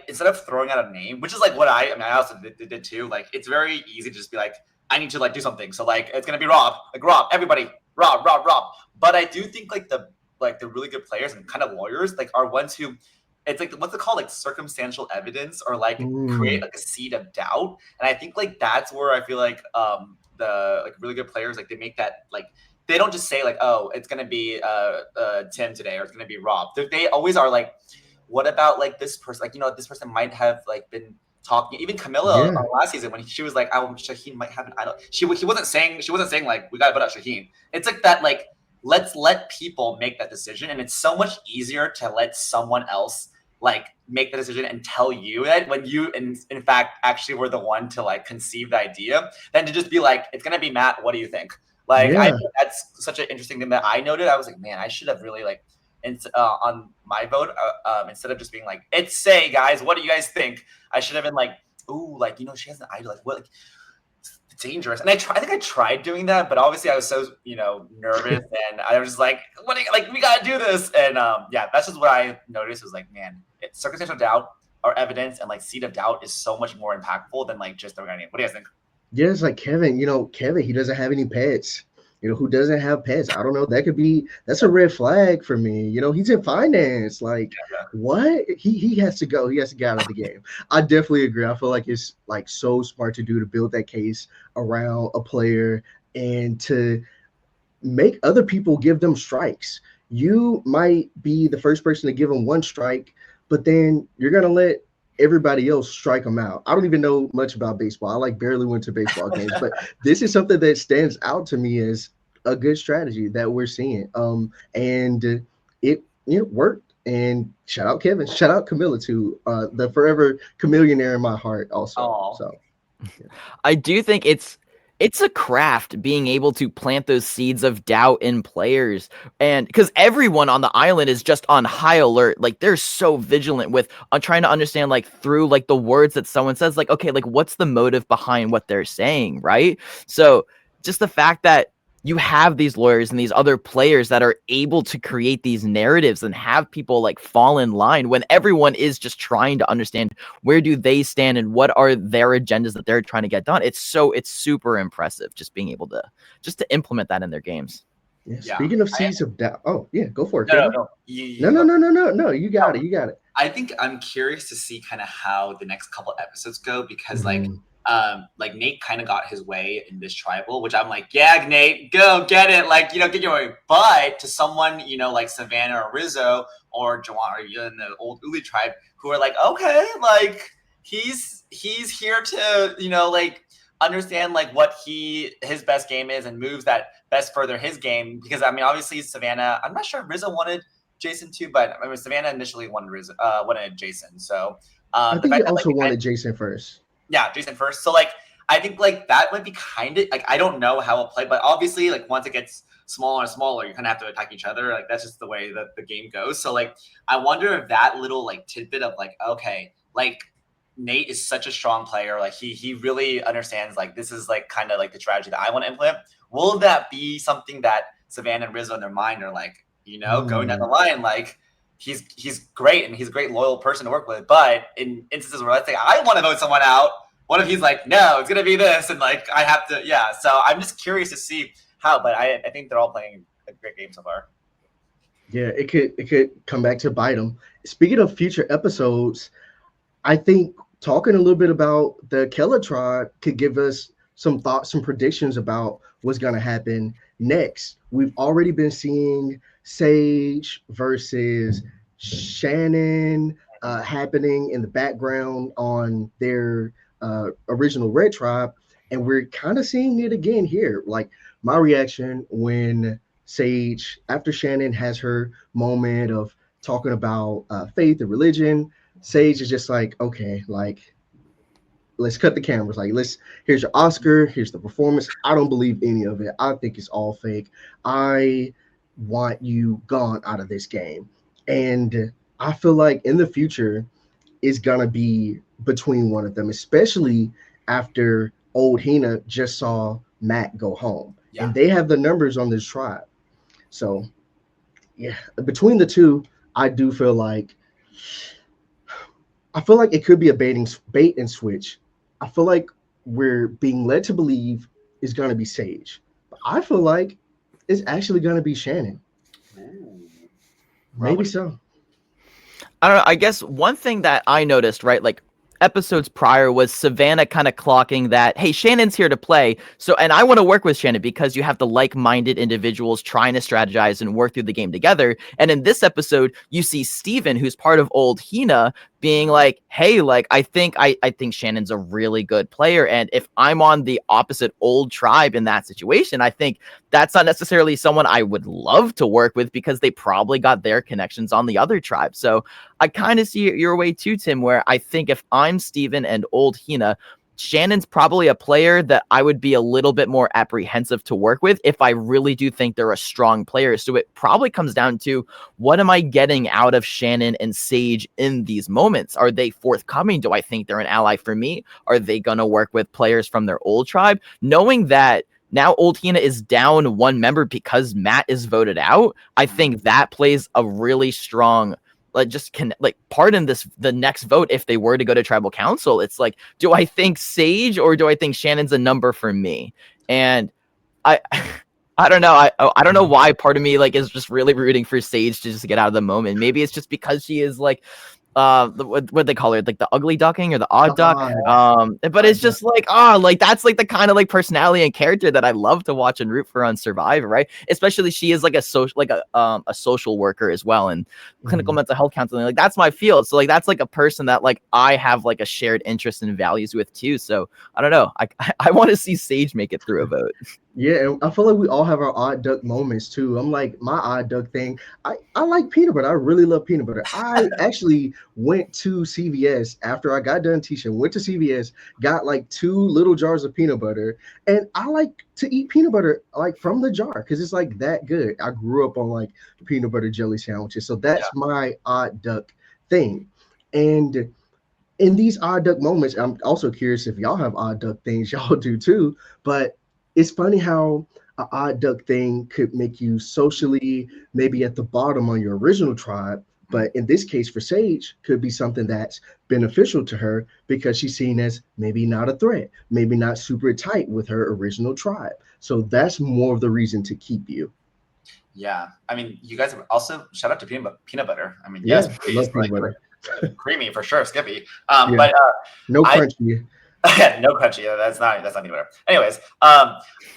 instead of throwing out a name, which is like what I also did too. Like it's very easy to just be like, I need to like do something. So like it's gonna be Rob, like Rob, everybody, Rob. But I do think like the really good players and kind of lawyers like are ones who it's like what's it called, like circumstantial evidence, or like create like a seed of doubt. And I think like that's where I feel like the like really good players, like they make that like they don't just say like, oh, it's gonna be Tim today, or it's gonna be Rob. They always are like, what about like this person? Like, you know, this person might have like been talking. Even Camilla last season when she was like, "Oh, Shaheen might have an idol." He wasn't saying like we got to put out Shaheen. It's like that. Like let's let people make that decision, and it's so much easier to let someone else like make the decision and tell you that when you in fact actually were the one to like conceive the idea, than to just be like, "It's gonna be Matt. What do you think?" Like I think that's such an interesting thing that I noted. I was like, man, I should have really like. And on my vote, instead of just being like, "It's Say, guys, what do you guys think?" I should have been like, "Ooh, like, you know, she has an idol. Like, what? Like, it's dangerous." And I think I tried doing that, but obviously I was so nervous, and I was just like, "What? Like, we gotta do this." And yeah, that's just what I noticed was like, man, circumstantial doubt or evidence and like seed of doubt is so much more impactful than like just throwing out a name. What do you guys think? Yeah, it's like Kevin. Kevin, he doesn't have any pets. Who doesn't have pets? I don't know. That's a red flag for me. He's in finance. Like, what? He has to go. He has to get out of the game. I definitely agree. I feel like it's like so smart to build that case around a player and to make other people give them strikes. You might be the first person to give them one strike, but then you're gonna let everybody else strike them out. I don't even know much about baseball. I like barely went to baseball games, but this is something that stands out to me as a good strategy that we're seeing. And it worked. And shout out Kevin, shout out Camilla too, the forever chameleonaire in my heart also. Aww. So yeah. I do think it's a craft being able to plant those seeds of doubt in players, and because everyone on the island is just on high alert, like they're so vigilant with on trying to understand like through like the words that someone says, like, okay, like what's the motive behind what they're saying, right? So just the fact that you have these lawyers and these other players that are able to create these narratives and have people like fall in line when everyone is just trying to understand where do they stand and what are their agendas that they're trying to get done. It's super impressive just being able to implement that in their games. Yeah. Speaking of seeds of doubt, oh yeah, go for it. No. No. You got it. I think I'm curious to see kind of how the next couple episodes go, because like Nate kind of got his way in this tribal, which I'm like, yeah, Nate, go get it. Like, get your way. But to someone, like Savannah or Rizzo or Jawan or in the old Uli tribe who are like, okay, like he's here to, like understand like what his best game is and moves that best further his game. Because I mean, obviously Savannah, I'm not sure if Rizzo wanted Jason too, but I mean, Savannah initially wanted Jason. So I think he also wanted Jason first. Yeah, Jason first. So like I think like that might be kind of like, I don't know how it'll play, but obviously like once it gets smaller and smaller, you kind of have to attack each other. Like that's just the way that the game goes. So like I wonder if that little like tidbit of like, okay, like Nate is such a strong player. Like he really understands like this is like kind of like the strategy that I want to implement. Will that be something that Savannah and Rizzo in their mind are like, going down the line, like he's great and he's a great loyal person to work with, but in instances where let's say I want to vote someone out, what if he's like, no, it's gonna be this, and like I have to, yeah. So I'm just curious to see how, but I think they're all playing a great game so far. Yeah, it could come back to bite them. Speaking of future episodes, I think talking a little bit about the Keller tribe could give us some thoughts, some predictions about what's going to happen next. We've already been seeing Sage versus Shannon happening in the background on their original Red tribe, and we're kind of seeing it again here. Like my reaction when Sage, after Shannon has her moment of talking about faith and religion, Sage is just like, okay, like let's cut the cameras. Like, here's your Oscar, here's the performance. I don't believe any of it. I think it's all fake. I want you gone out of this game. And I feel like in the future is gonna be between one of them, especially after old Hina just saw Matt go home. Yeah. And they have the numbers on this tribe. So yeah, between the two, I do feel like it could be a bait and switch. I feel like we're being led to believe is going to be Sage. But I feel like it's actually going to be Shannon. Ooh. Maybe so. I don't know. I guess one thing that I noticed, right, like episodes prior was Savannah kind of clocking that, hey, Shannon's here to play. So, and I want to work with Shannon because you have the like-minded individuals trying to strategize and work through the game together. And in this episode, you see Steven, who's part of old Hina, being like, hey, like, I think Shannon's a really good player. And if I'm on the opposite old tribe in that situation, I think that's not necessarily someone I would love to work with because they probably got their connections on the other tribe. So I kind of see it your way too, Tim, where I think if I'm Steven and old Hina, Shannon's probably a player that I would be a little bit more apprehensive to work with if I really do think they're a strong player. So it probably comes down to, what am I getting out of Shannon and Sage in these moments? Are they forthcoming? Do I think they're an ally for me? Are they going to work with players from their old tribe? Knowing that now old Hina is down one member because Matt is voted out, I think that plays a really strong, pardon this, the next vote if they were to go to tribal council. It's like, do I think Sage or do I think Shannon's a number for me? And I I don't know. I don't know why part of me like is just really rooting for Sage to just get out of the moment. Maybe it's just because she is like what they call her, like the ugly ducking or the odd duck. But it's just like, like that's like the kind of like personality and character that I love to watch and root for on Survivor, right? Especially she is like a social worker as well, and clinical mental health counseling. Like that's my field. So like that's like a person that like I have like a shared interest and values with too. So I don't know. I want to see Sage make it through a vote. Yeah, and I feel like we all have our odd duck moments too. I'm like, my odd duck thing. I like peanut butter. I really love peanut butter. I actually went to CVS after I got done teaching. Went to CVS, got like 2 little jars of peanut butter, and I like to eat peanut butter like from the jar because it's like that good. I grew up on like peanut butter jelly sandwiches, so that's my odd duck thing. And in these odd duck moments, I'm also curious if y'all have odd duck things y'all do too, but it's funny how an odd duck thing could make you socially maybe at the bottom on your original tribe, but in this case for Sage could be something that's beneficial to her because she's seen as maybe not a threat, maybe not super tight with her original tribe. So that's more of the reason to keep you. Yeah, I mean, you guys have also shout out to peanut butter. I mean, Yeah, yes, I love peanut like, butter. Creamy for sure, Skippy. Yeah. But No crunchy. no crunchy. That's not peanut butter. Anyways,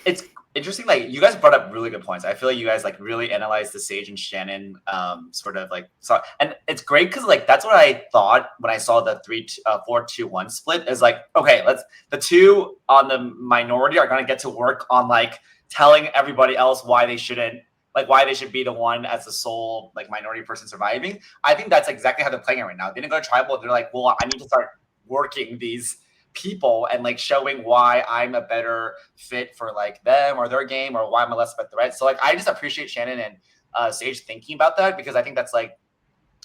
it's interesting. Like you guys brought up really good points. I feel like you guys like really analyzed the Sage and Shannon sort of like and it's great because like that's what I thought when I saw the 4-2-1 split is like, okay, the two on the minority are gonna get to work on like telling everybody else why they should be the one as the sole like minority person surviving. I think that's exactly how they're playing it right now. They didn't go to tribal. They're like, well, I need to start working these people and like showing why I'm a better fit for like them or their game or why I'm a less of a threat. So like I just appreciate Shannon and Sage thinking about that because I think that's like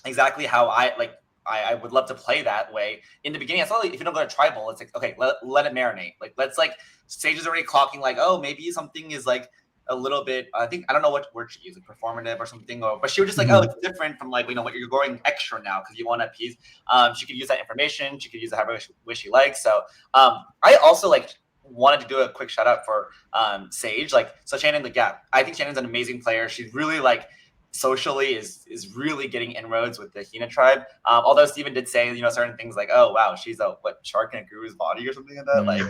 exactly how I would love to play that way. In the beginning, I thought like, if you don't go to tribal, it's like, okay, let it marinate. Like let's like Sage is already clocking like, oh, maybe something is like a little bit, I don't know what word she used, like performative or something, but she was just like, oh, it's different from like, what you're going extra now because you want to appease. She could use that information. She could use it however she likes. So I also like wanted to do a quick shout out for Sage. Like, so Shannon, like, yeah, I think Shannon's an amazing player. She's really like socially is really getting inroads with the Hina tribe. Although Steven did say, certain things like, oh wow, she's a shark in a guru's body or something like that. Like,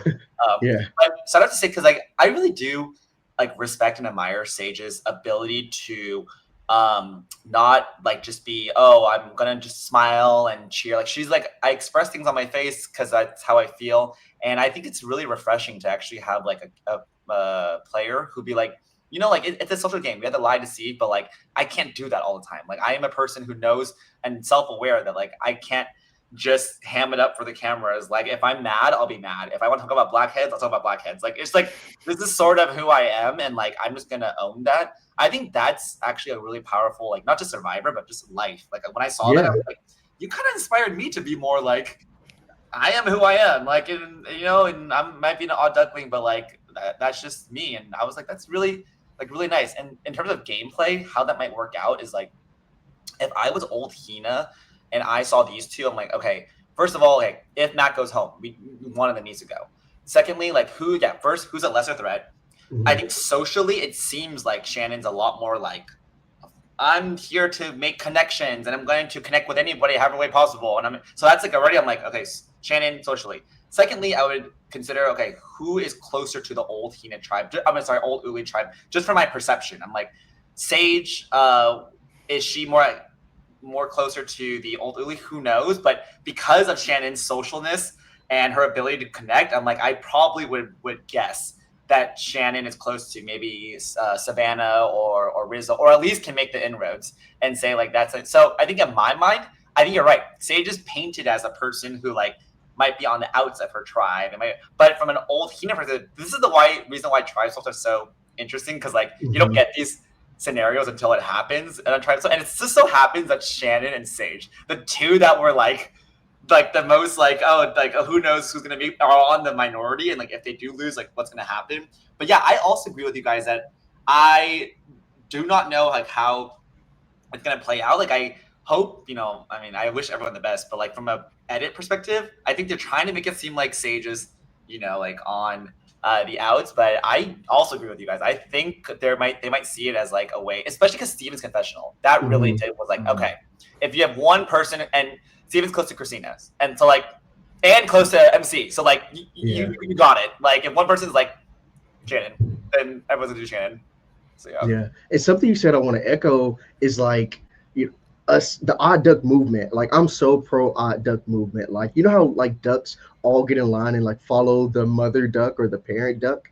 Yeah. But shout out to say, because I really do respect and admire Sage's ability to not just be, oh, I'm gonna just smile and cheer. Like, she's like, I express things on my face because that's how I feel, and I think it's really refreshing to actually have a player who be like, it's a social game. We have to lie to see, but I can't do that all the time. I am a person who knows and self-aware that I can't just ham it up for the cameras. If I'm mad, I'll be mad. If I want to talk about blackheads, I'll talk about blackheads. This is sort of who I am, and I'm just gonna own that. I think that's actually a really powerful, not just Survivor, but just life. When I saw that, I was like, you kind of inspired me to be more I am who I am. And I might be an odd duckling, but that's just me. And I was like, that's really really nice. And in terms of gameplay, how that might work out is if I was old Hina and I saw these two, I'm like, okay, first of all, if Matt goes home, one of them needs to go. Secondly, first, who's a lesser threat? Mm-hmm. I think socially, it seems like Shannon's a lot more I'm here to make connections and I'm going to connect with anybody however way possible. And so that's already, I'm like, okay, Shannon socially. Secondly, I would consider, okay, who is closer to the old Hina tribe? Old Uli tribe, just from my perception. I'm like, Sage, is she more closer to the old Uli? Who knows? But because of Shannon's socialness and her ability to connect, I'm like, I probably would guess that Shannon is close to maybe Savannah or Rizzo, or at least can make the inroads and say that's it. So I think in my mind, I think you're right. Sage is painted as a person who might be on the outs of her tribe. But from an old Hina perspective, this is the reason why tribe swaps are so interesting, because you don't get these scenarios until it happens. And it just so happens that Shannon and Sage, the two that were the most who knows who's gonna be, are on the minority, and if they do lose, what's gonna happen. But yeah, I also agree with you guys that I do not know how it's gonna play out. I hope, I wish everyone the best, but from a edit perspective, I think they're trying to make it seem like Sage is, on the outs. But I also agree with you guys. I think they might see it as a way, especially because Steven's confessional. That really was okay, if you have one person, and Steven's close to Christina, and so and close to MC, so you got it. If one person's Shannon, then everyone's gonna do Shannon. So yeah. And something you said I want to echo is the odd duck movement. I'm so pro odd duck movement. You know how ducks all get in line and follow the mother duck or the parent duck.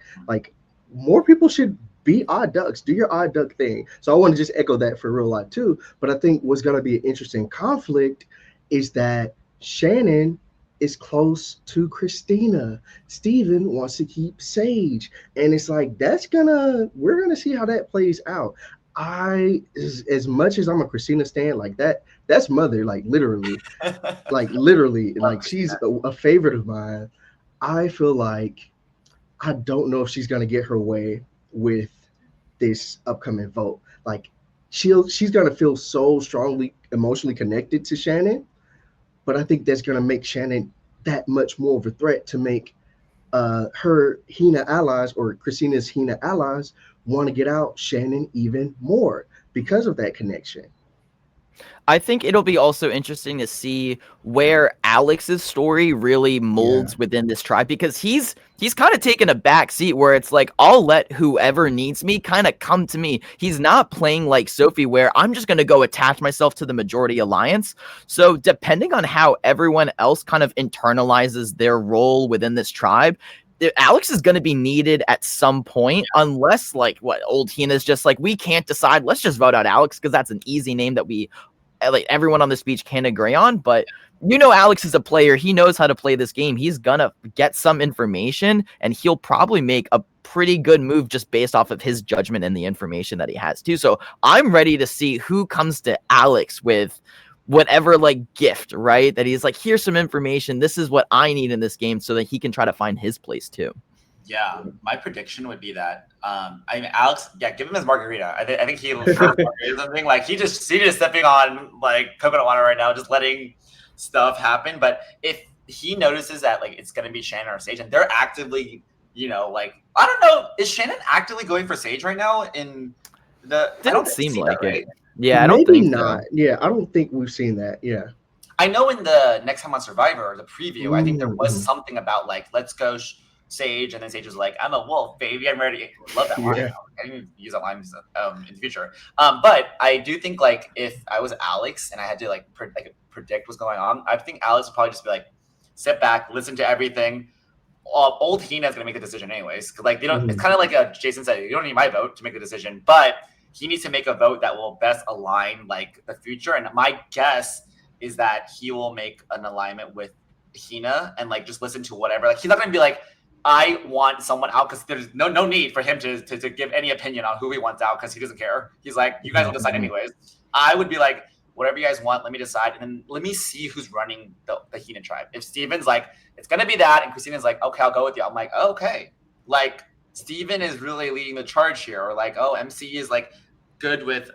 More people should be odd ducks. Do your odd duck thing. So I want to just echo that for real life too. But I think what's going to be an interesting conflict is that Shannon is close to Christina. Steven wants to keep Sage. And it's we're gonna see how that plays out. As much as I'm a Christina stan, that's mother, literally, she's a favorite of mine. I feel I don't know if she's gonna get her way with this upcoming vote. She's gonna feel so strongly emotionally connected to Shannon, but I think that's gonna make Shannon that much more of a threat to make her Hina allies, or Christina's Hina allies, want to get out Shannon even more because of that connection. I think it'll be also interesting to see where Alex's story really molds within this tribe, because he's kind of taken a back seat where it's I'll let whoever needs me kind of come to me. He's not playing like Sophi, where I'm just going to go attach myself to the majority alliance. So depending on how everyone else kind of internalizes their role within this tribe, Alex is going to be needed at some point, unless old Hina's just we can't decide, let's just vote out Alex because that's an easy name that we everyone on this beach can agree on. But Alex is a player. He knows how to play this game. He's gonna get some information, and he'll probably make a pretty good move just based off of his judgment and the information that he has too. So I'm ready to see who comes to Alex with whatever gift, right? That he's here's some information. This is what I need in this game, so that he can try to find his place too. Yeah, my prediction would be that Alex, give him his margarita. I think he loves margarita or something. He's just sipping on coconut water right now, just letting stuff happen. But if he notices that it's gonna be Shannon or Sage, and they're actively, I don't know, is Shannon actively going for Sage right now? I don't seem like it. Right? Yeah, I don't Maybe think not. so. Yeah, I don't think we've seen that. Yeah. I know in the Next Time on Survivor, the preview, I think there was Mm-hmm. something about like, let's go Sage, and then Sage was like, I'm a wolf, baby, I'm ready. Love that line. Yeah. I didn't use that line in the future. But I do think like if I was Alex and I had to like predict what's going on, I think Alex would probably just be like, sit back, listen to everything. Old Hina's gonna make the decision anyways. Cause like they don't. Mm-hmm. It's kind of like Jason said, you don't need my vote to make the decision, but he needs to make a vote that will best align like the future. And my guess is that he will make an alignment with Hina and like just listen to whatever. Like he's not gonna be like, I want someone out, because there's no need for him to give any opinion on who he wants out, because he doesn't care. He's like, you guys will decide anyways. I would be like, whatever you guys want, let me decide, and then let me see who's running the Hina tribe. If Steven's like, it's gonna be that, and Christina's like, okay, I'll go with you. I'm like, oh, okay, like Steven is really leading the charge here, or like, oh, MC is like good with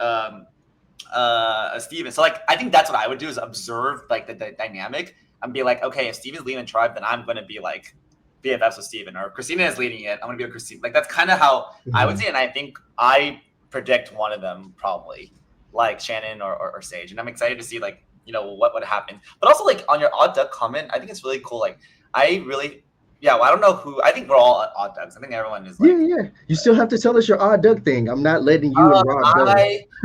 Steven. So like, I think that's what I would do, is observe like the dynamic and be like, okay, if Steven's leading the tribe, then I'm gonna be like BFFs with Steven, or Christina is leading it, I'm gonna be with Christina. Like that's kind of how I would see it. And I think I predict one of them probably, like Shannon or Sage, and I'm excited to see like, you know, what would happen. But also like on your odd duck comment, I think it's really cool. Like I really, yeah, well, I don't know who. I think we're all odd ducks. I think everyone is like, yeah. You still have to tell us your odd duck thing. I'm not letting you and Rob go.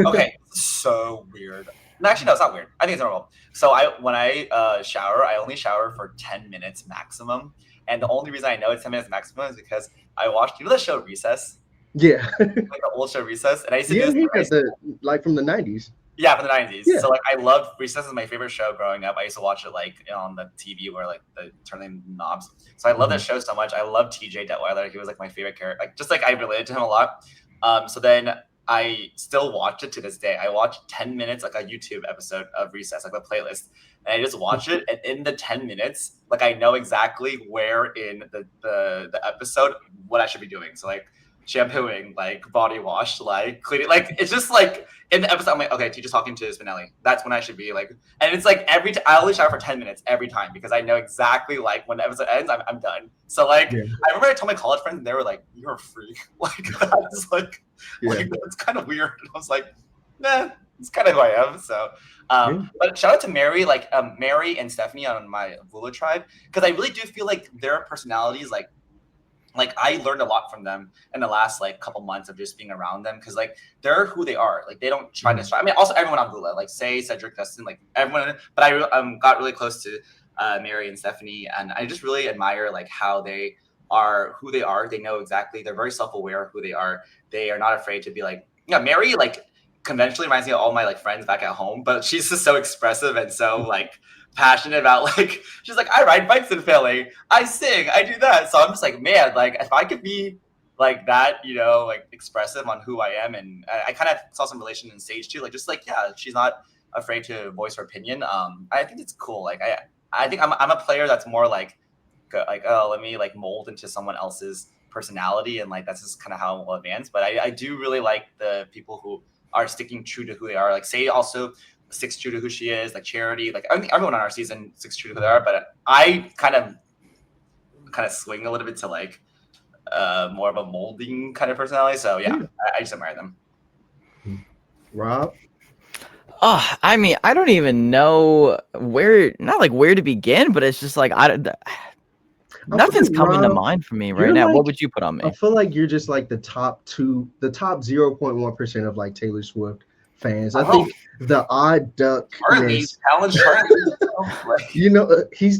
Okay, so weird. No, actually, no, it's not weird. I think it's normal. So when I shower, I only shower for 10 minutes maximum. And the only reason I know it's 10 minutes maximum is because I watched, you know, the show Recess? Yeah. Like the old show Recess? And I used to do this. Like from the 90s. Yeah, from the 90s. Yeah. So like I loved Recess is my favorite show growing up. I used to watch it like on the TV where like the turning knobs. So I love that show so much. I love TJ Detweiler. He was like my favorite character. Like just like I related to him a lot. So then I still watch it to this day. I watch 10 minutes, like a YouTube episode of Recess, like a playlist. And I just watch it, and in the 10 minutes, like I know exactly where in the episode what I should be doing. So like shampooing, like body wash, like cleaning, like it's just like in the episode I'm like, okay, teacher's talking to Spinelli. That's when I should be like, and it's like I only shower for 10 minutes every time, because I know exactly like when the episode ends, I'm done. So like I remember I told my college friends, and they were like, "You're a freak." Like that's like that's kind of weird. And I was like, nah, it's kind of who I am. So but shout out to Mary, like Mary and Stephanie on my Vula tribe, because I really do feel like their personalities, like I learned a lot from them in the last like couple months of just being around them, because like they're who they are. Like they don't try to strive. I mean, also everyone on Vula, like Say, Cedric, Dustin, like everyone. But I got really close to Mary and Stephanie, and I just really admire like how they are who they are. They know exactly. They're very self-aware of who they are. They are not afraid to be like, yeah, Mary like conventionally reminds me of all my like friends back at home, but she's just so expressive and so like passionate about, like, she's like, I ride bikes in Philly, I sing, I do that. So I'm just like, man, like if I could be like that, you know, like expressive on who I am. And I kind of saw some relation in Sage too, like just like, yeah, she's not afraid to voice her opinion. I think it's cool. Like I think I'm a player that's more like oh, let me like mold into someone else's personality, and like that's just kind of how I'll advance. But I do really like the people who are sticking true to who they are. Like Say also sticks true to who she is. Like Charity, like I think everyone on our season sticks true to who they are. But I kind of swing a little bit to like more of a molding kind of personality. So yeah. I just admire them. Rob? Oh, I mean, I don't even know not like where to begin, but it's just like nothing's coming to mind for me right now. What would you put on me? I feel like you're just like the top 0.1% of like Taylor Swift fans. I think the odd duck. You know, he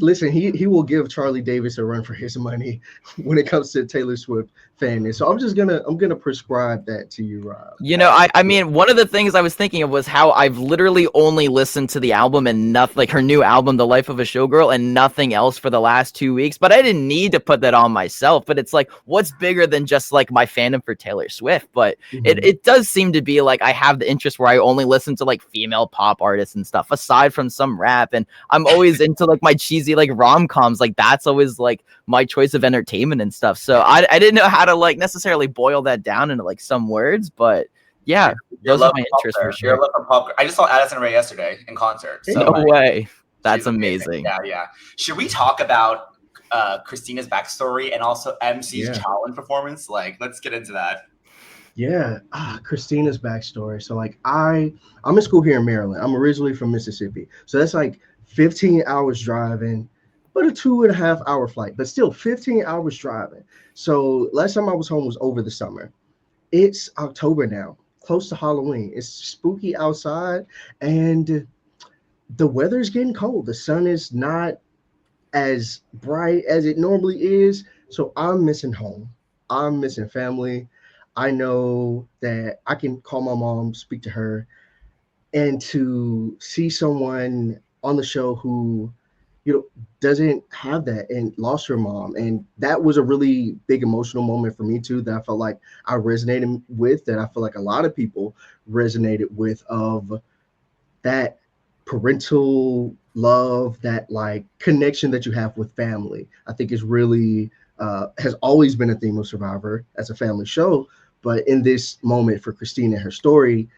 will give Charlie Davis a run for his money when it comes to Taylor Swift fan. So I'm gonna prescribe that to you, Rob. You know, I mean, one of the things I was thinking of was how I've literally only listened to the album and nothing, like her new album, The Life of a Showgirl, and nothing else for the last 2 weeks. But I didn't need to put that on myself. But it's like, what's bigger than just like my fandom for Taylor Swift? But it does seem to be like I have the interest where I only listen to like female pop artists and stuff, aside from some rap. And I'm always into like my cheesy like rom-coms. Like that's always like my choice of entertainment and stuff. So I didn't know how to like necessarily boil that down into like some words, but yeah, those are my interests for sure. I just saw Addison Rae yesterday in concert. So no way. That's amazing. Yeah. Should we talk about Christina's backstory and also MC's challenge performance? Like, let's get into that. Yeah, Christina's backstory. So like I'm in school here in Maryland. I'm originally from Mississippi. So that's like 15 hours driving, but a 2.5 hour flight, but still 15 hours driving. So last time I was home was over the summer. It's October now, close to Halloween. It's spooky outside and the weather's getting cold. The sun is not as bright as it normally is. So I'm missing home. I'm missing family. I know that I can call my mom, speak to her, and to see someone on the show who, doesn't have that and lost her mom. And that was a really big emotional moment for me too, that I felt like I resonated with, that I feel like a lot of people resonated with, of that parental love, that like connection that you have with family. I think is really has always been a theme of Survivor as a family show, but in this moment for Christine and her story,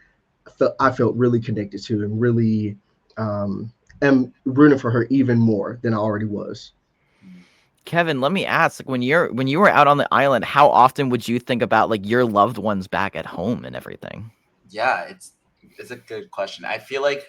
I felt really connected to and really am rooting for her even more than I already was. Kevin, let me ask, like, when you were out on the island, how often would you think about like your loved ones back at home and everything? Yeah, it's a good question. I feel like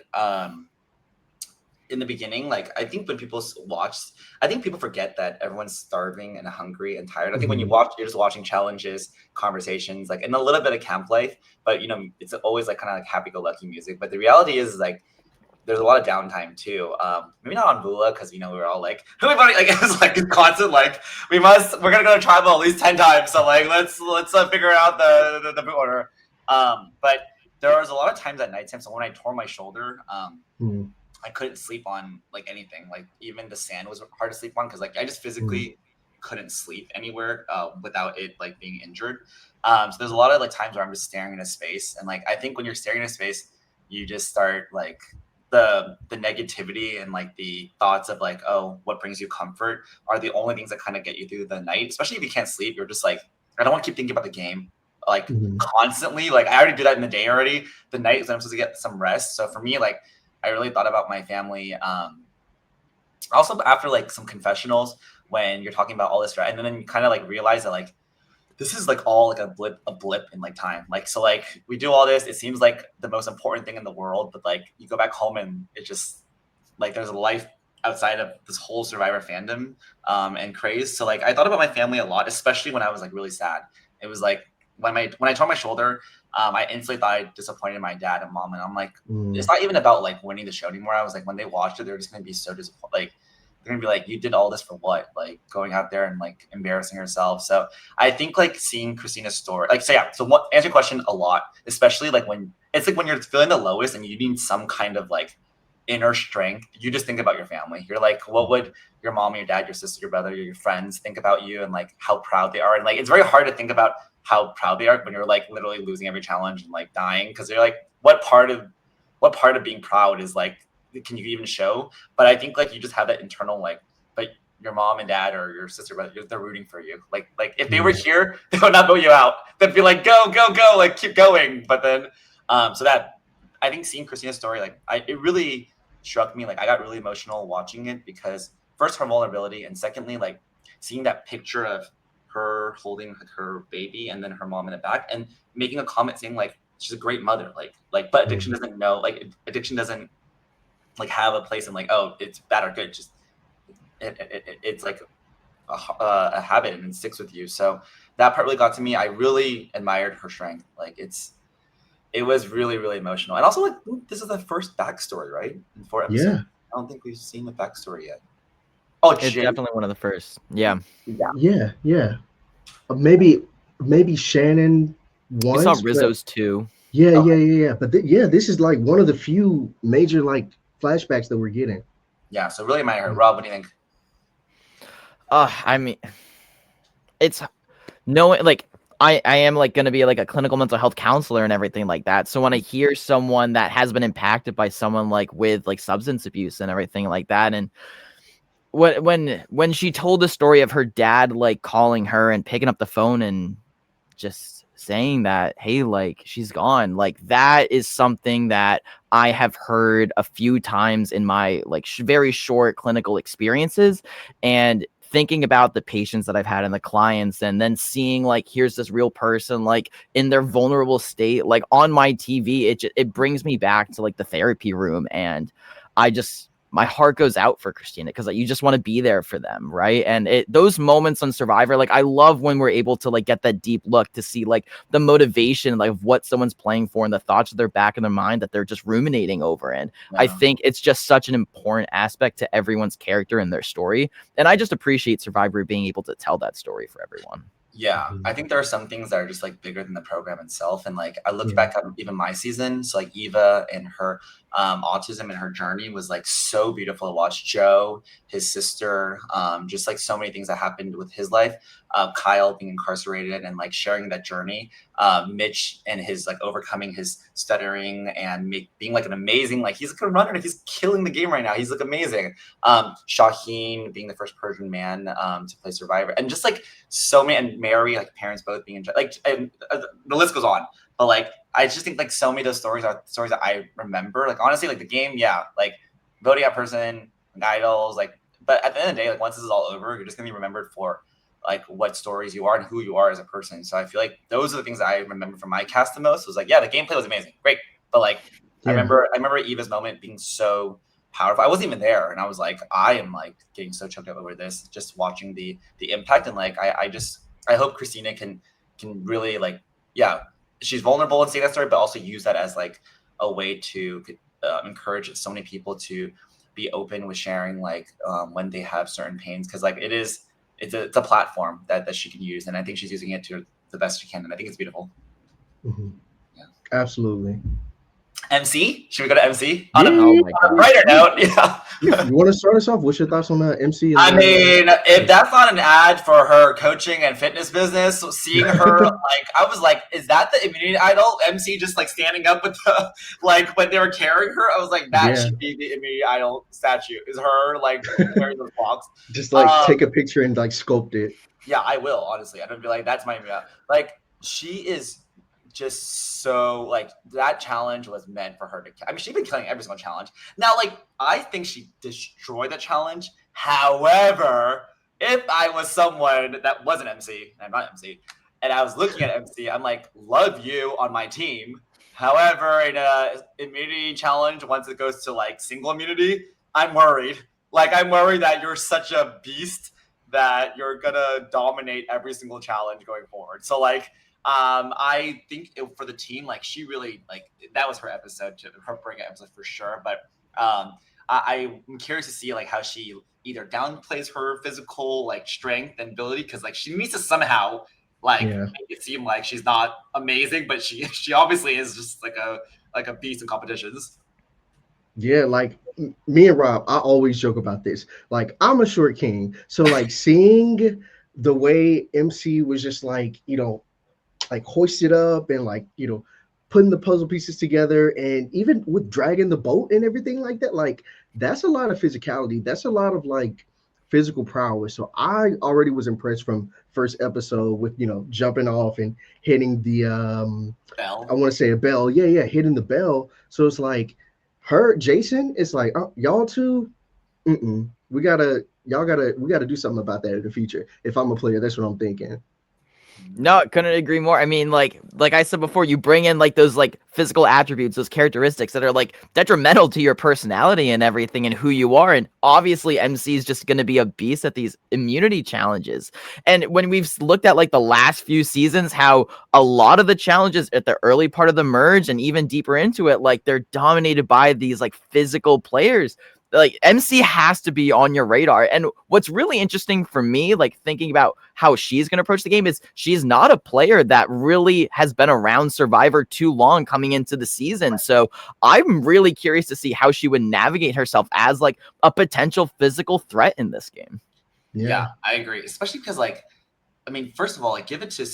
in the beginning, like I think when people watch, I think people forget that everyone's starving and hungry and tired. I think when you watch, you're just watching challenges, conversations, like and a little bit of camp life, but it's always like kind of like happy-go-lucky music. But the reality is like there's a lot of downtime too. Maybe not on Vula because we were all like everybody like it's like constant like we're gonna go to tribal at least 10 times. So like let's figure out the boot order. But there was a lot of times at nighttime. So when I tore my shoulder, I couldn't sleep on like anything. Like even the sand was hard to sleep on because like I just physically couldn't sleep anywhere without it like being injured. So there's a lot of like times where I'm just staring into space, and like I think when you're staring into space, you just start like the negativity and like the thoughts of like, oh, what brings you comfort are the only things that kind of get you through the night. Especially if you can't sleep, you're just like, I don't want to keep thinking about the game like constantly. Like I already do that in the day already. The night is when I'm supposed to get some rest. So for me, like I really thought about my family. Also after like some confessionals when you're talking about all this, right? And then you kind of like realize that like this is like all like a blip in like time. Like so like we do all this, it seems like the most important thing in the world, but like you go back home and it just like there's a life outside of this whole Survivor fandom and craze. So like I thought about my family a lot, especially when I was like really sad. It was like when I tore my shoulder, I instantly thought I disappointed my dad and mom, and I'm like, it's not even about like winning the show anymore. I was like, when they watched it, they're just gonna be so disappointed. Like they're gonna be like, you did all this for what? Like going out there and like embarrassing yourself. So I think like seeing Christina's story, like so yeah. So what answer your question a lot, especially like when it's like when you're feeling the lowest and you need some kind of like inner strength, you just think about your family. You're like, what would your mom, your dad, your sister, your brother, your friends think about you and like how proud they are? And like it's very hard to think about how proud they are when you're like literally losing every challenge and like dying, because they're like, what part of being proud is like, can you even show? But I think like you just have that internal like, but your mom and dad or your sister, brother, they're rooting for you. Like if they were here, they would not vote you out. They'd be like, go, like keep going. But then so that I think seeing Christina's story, like it really struck me. Like I got really emotional watching it because first her vulnerability, and secondly like seeing that picture of her holding her baby and then her mom in the back and making a comment saying like she's a great mother, like but addiction doesn't know, like addiction doesn't like have a place in like, oh, it's bad or good, just it's like a habit and it sticks with you. So that part really got to me. I really admired her strength. Like it was really, really emotional. And also like this is the first backstory, right? In 4 episodes. Yeah. I don't think we've seen the backstory yet. Oh, It's definitely one of the first. Yeah. Yeah. Maybe Shannon We once. saw but- Rizzo's too. Yeah. But this is like one of the few major like flashbacks that we're getting. Yeah, so really admire her. Rob, what do you think? I mean, it's knowing like I am like going to be like a clinical mental health counselor and everything like that. So when I hear someone that has been impacted by someone like with like substance abuse and everything like that, and when she told the story of her dad like calling her and picking up the phone and just saying that, hey, like she's gone, like that is something that I have heard a few times in my like very short clinical experiences, and thinking about the patients that I've had and the clients, and then seeing like, here's this real person like in their vulnerable state, like on my TV, it brings me back to like the therapy room. And my heart goes out for Christina, because like, you just want to be there for them, right? And those moments on Survivor, like I love when we're able to like get that deep look to see like the motivation, like of what someone's playing for, and the thoughts of their back in their mind that they're just ruminating over. And I think it's just such an important aspect to everyone's character and their story. And I just appreciate Survivor being able to tell that story for everyone. Yeah, I think there are some things that are just like bigger than the program itself. And like I looked back at even my season, so like Eva and her autism and her journey was like so beautiful to watch. Joe, his sister, just like so many things that happened with his life. Kyle being incarcerated and like sharing that journey. Mitch and his like overcoming his stuttering and being like an amazing, like he's like a runner and he's killing the game right now. He's like amazing. Shaheen being the first Persian man to play Survivor, and just like so many, and Mary, like parents both being like, and the list goes on. But like I just think like so many of those stories are stories that I remember. Like honestly, like the game, yeah, like voting out person, like, idols, like. But at the end of the day, like once this is all over, you're just gonna be remembered for like what stories you are and who you are as a person. So I feel like those are the things that I remember from my cast the most. Was like, yeah, the gameplay was amazing, great, but like I remember Eva's moment being so powerful. I wasn't even there, and I was like, I am like getting so choked up over this, just watching the impact. And like I hope Christina can really like, yeah, she's vulnerable and say that story, but also use that as like a way to encourage so many people to be open with sharing like when they have certain pains, because like it's a platform that she can use, and I think she's using it to the best she can, and I think it's beautiful. Yeah, absolutely. MC? Should we go to MC? On a brighter note, yeah. You want to start us off? What's your thoughts on MC? I mean, if that's not an ad for her coaching and fitness business, seeing her, like, I was like, is that the immunity idol? MC just, like, standing up with the, like, when they were carrying her, I was like, that should be the immunity idol statue. Is her, like, wearing those blocks. Just, like, take a picture and, like, sculpt it. Yeah, I will, honestly. I'm going to be like, that's my immunity. Like, she is just so like that challenge was meant for her to. I mean, she's been killing every single challenge. Now, like I think she destroyed the challenge. However, if I was someone that wasn't MC, and I'm not MC, and I was looking at MC, I'm like, love you on my team. However, in a immunity challenge, once it goes to like single immunity, I'm worried. Like I'm worried that you're such a beast that you're gonna dominate every single challenge going forward. So like. I think for the team, like she really like that was her episode, her breakout episode for sure. But I'm curious to see like how she either downplays her physical like strength and ability, because like she needs to somehow like make it seem like she's not amazing, but she obviously is just like a beast in competitions. Yeah, like me and Rob, I always joke about this. Like I'm a short king, so like seeing the way MC was just like like hoisted up and like putting the puzzle pieces together, and even with dragging the boat and everything like that, like that's a lot of physicality, that's a lot of like physical prowess. So I already was impressed from first episode with jumping off and hitting the bell. I want to say a bell, hitting the bell. So it's like Jason, it's like, oh, y'all two, we gotta do something about that in the future. If I'm a player, that's what I'm thinking. No, I couldn't agree more. I mean, like I said before, you bring in like those like physical attributes, those characteristics that are like detrimental to your personality and everything and who you are. And obviously MC is just going to be a beast at these immunity challenges. And when we've looked at like the last few seasons, how a lot of the challenges at the early part of the merge and even deeper into it, like they're dominated by these like physical players. Like MC has to be on your radar. And what's really interesting for me, like thinking about how she's going to approach the game, is she's not a player that really has been around Survivor too long coming into the season. So I'm really curious to see how she would navigate herself as like a potential physical threat in this game. Yeah, I agree. Especially because like, I mean, first of all, like give it to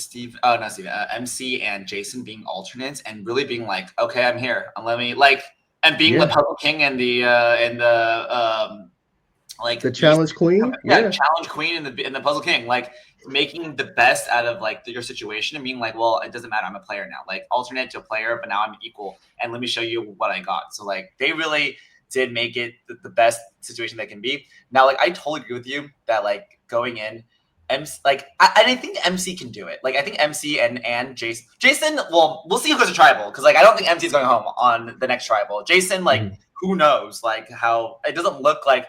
MC and Jason being alternates and really being like, okay, I'm here. And let me like, and being the puzzle king and the like the challenge queen, challenge queen and the puzzle king, like making the best out of like your situation and being like, well, it doesn't matter, I'm a player now, like alternate to a player, but now I'm equal, and let me show you what I got. So like they really did make it the best situation that can be. Now, like I totally agree with you that like going in. I think MC can do it. Like, I think MC and Jason, well, we'll see who goes to tribal, because, like, I don't think MC is going home on the next tribal. Jason, like, who knows, like, how it doesn't look like,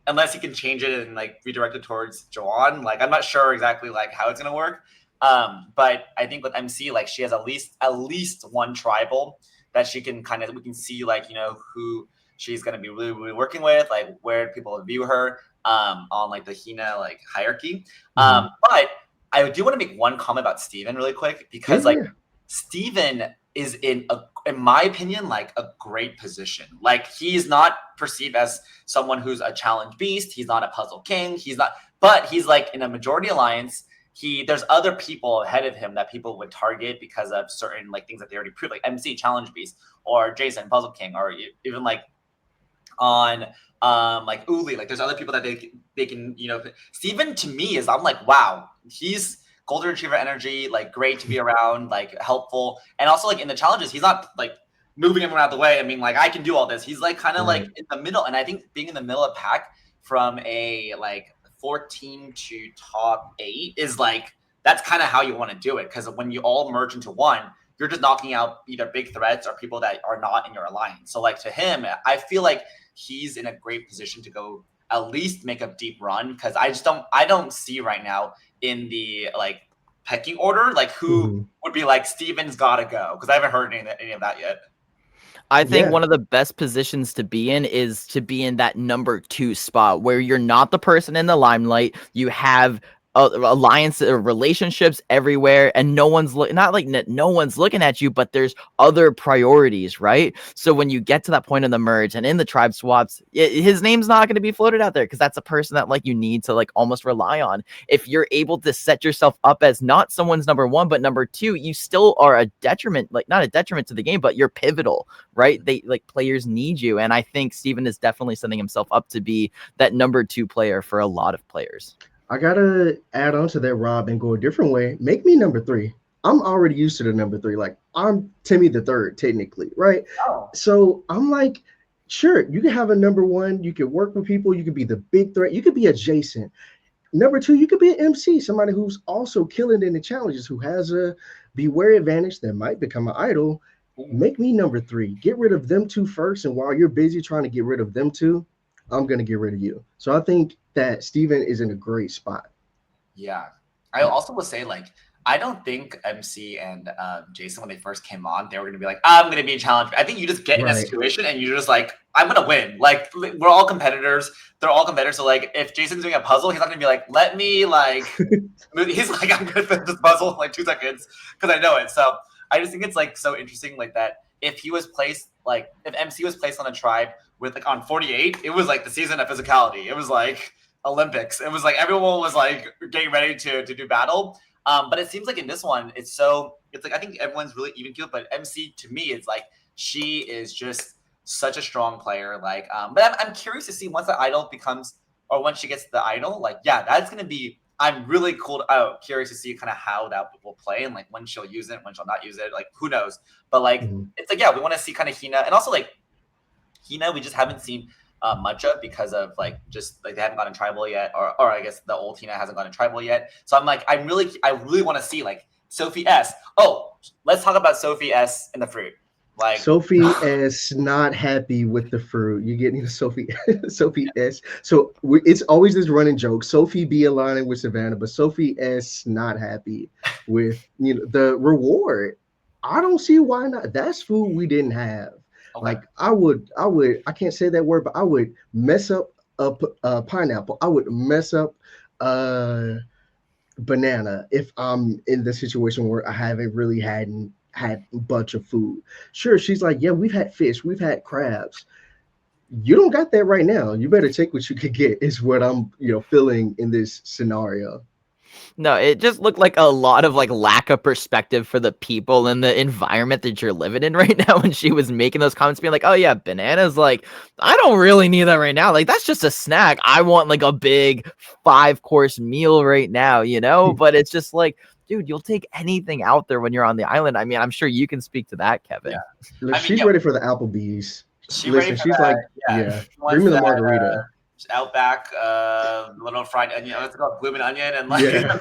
unless he can change it and, like, redirect it towards Joanne. Like, I'm not sure exactly, like, how it's gonna work. But I think with MC, like, she has at least one tribal that she can we can see, like, you know, who she's gonna be really working with, like, where people view her on, like, the Hina, like, hierarchy. But I do want to make one comment about Steven really quick, because like Steven is in my opinion, like, a great position. Like, he's not perceived as someone who's a challenge beast. He's not a puzzle king. But he's, like, in a majority alliance. There's other people ahead of him that people would target because of certain, like, things that they already proved, like MC challenge beast, or Jason puzzle king, or even, like, on like Uli. Like, there's other people that they can, you know. Steven, to me, I'm like, wow, he's golden retriever energy, like, great to be around, like, helpful. And also, like, in the challenges, he's not, like, moving everyone out of the way. I mean, like, I can do all this. He's, like, kind of like in the middle. And I think being in the middle of pack from a, like, 14 to top 8 is, like, that's kind of how you want to do it, because when you all merge into one, you're just knocking out either big threats or people that are not in your alliance. So, like, to him, I feel like he's in a great position to go at least make a deep run, because I don't see right now in the, like, pecking order, like, who would be like, Steven's gotta go, because I haven't heard any of that yet. I think one of the best positions to be in is to be in that number 2 spot, where you're not the person in the limelight. You have alliance relationships everywhere, and no one's no one's looking at you, but there's other priorities, right? So when you get to that point in the merge and in the tribe swaps, his name's not going to be floated out there, because that's a person that, like, you need to, like, almost rely on. If you're able to set yourself up as not someone's number 1 but number 2, you still are a detriment, like, not a detriment to the game, but you're pivotal, right? They, like, players need you, and I think Steven is definitely setting himself up to be that number 2 player for a lot of players. I gotta add on to that, Rob, and go a different way. Make me number 3. I'm already used to the number 3. Like, I'm Timmy the third, technically, right? So I'm like, sure, you can have a number 1. You can work with people. You could be the big threat. You could be adjacent. Number 2, you could be an MC, somebody who's also killing in the challenges, who has a beware advantage that might become an idol. Make me number 3. Get rid of them 2 first, and while you're busy trying to get rid of them 2, I'm going to get rid of you. So I think that Steven is in a great spot. Yeah. I also will say, like, I don't think MC and Jason, when they first came on, they were going to be like, I'm going to be a challenger. I think you just get in a situation and you're just like, I'm going to win. Like, we're all competitors. They're all competitors. So, like, if Jason's doing a puzzle, he's not going to be like, let me, like, he's like, I'm going to finish this puzzle in, like, 2 seconds because I know it. So I just think it's, like, so interesting, like, that if he was placed, like, if MC was placed on a tribe with, like, on 48, it was like the season of physicality. It was like Olympics. It was like everyone was, like, getting ready to do battle. But it seems like in this one, it's like, I think everyone's really even keeled, but MC, to me, it's like, she is just such a strong player. Like, but I'm curious to see once the idol becomes, or once she gets the idol, like, yeah, that's going to be, I'm really curious to see kind of how that will play, and, like, when she'll use it, when she'll not use it, like, who knows? But, like, it's like, yeah, we want to see kind of Hina, and also, like, Hina, we just haven't seen much of, because of, like, just, like, they haven't gotten tribal yet, or I guess the old Hina hasn't gotten tribal yet. So I'm like, I really want to see, like, Sophi S. Oh, let's talk about Sophi S in the fruit. Like, Sophi S not happy with the fruit. You're getting Sophi S. So it's always this running joke. Sophi be aligning with Savannah, but Sophi S not happy with, you know, the reward. I don't see why not. That's food we didn't have. Okay. Like, I can't say that word, but I would mess up a pineapple. I would mess up banana if I'm in the situation where I haven't really had a bunch of food. Sure, she's like, yeah, we've had fish, we've had crabs. You don't got that right now. You better take what you could get, is what I'm, you know, feeling in this scenario. No, it just looked like a lot of, like, lack of perspective for the people and the environment that you're living in right now, when she was making those comments, being like, oh yeah, bananas, like, I don't really need that right now. Like, that's just a snack. I want, like, a big 5-course meal right now, you know? But it's just like, dude, you'll take anything out there when you're on the island. I mean, I'm sure you can speak to that, Kevin. Yeah. She's ready for the Applebee's. She's like, bring me the margarita. Outback, little fried onion. Let's call it blooming onion and like. Yeah.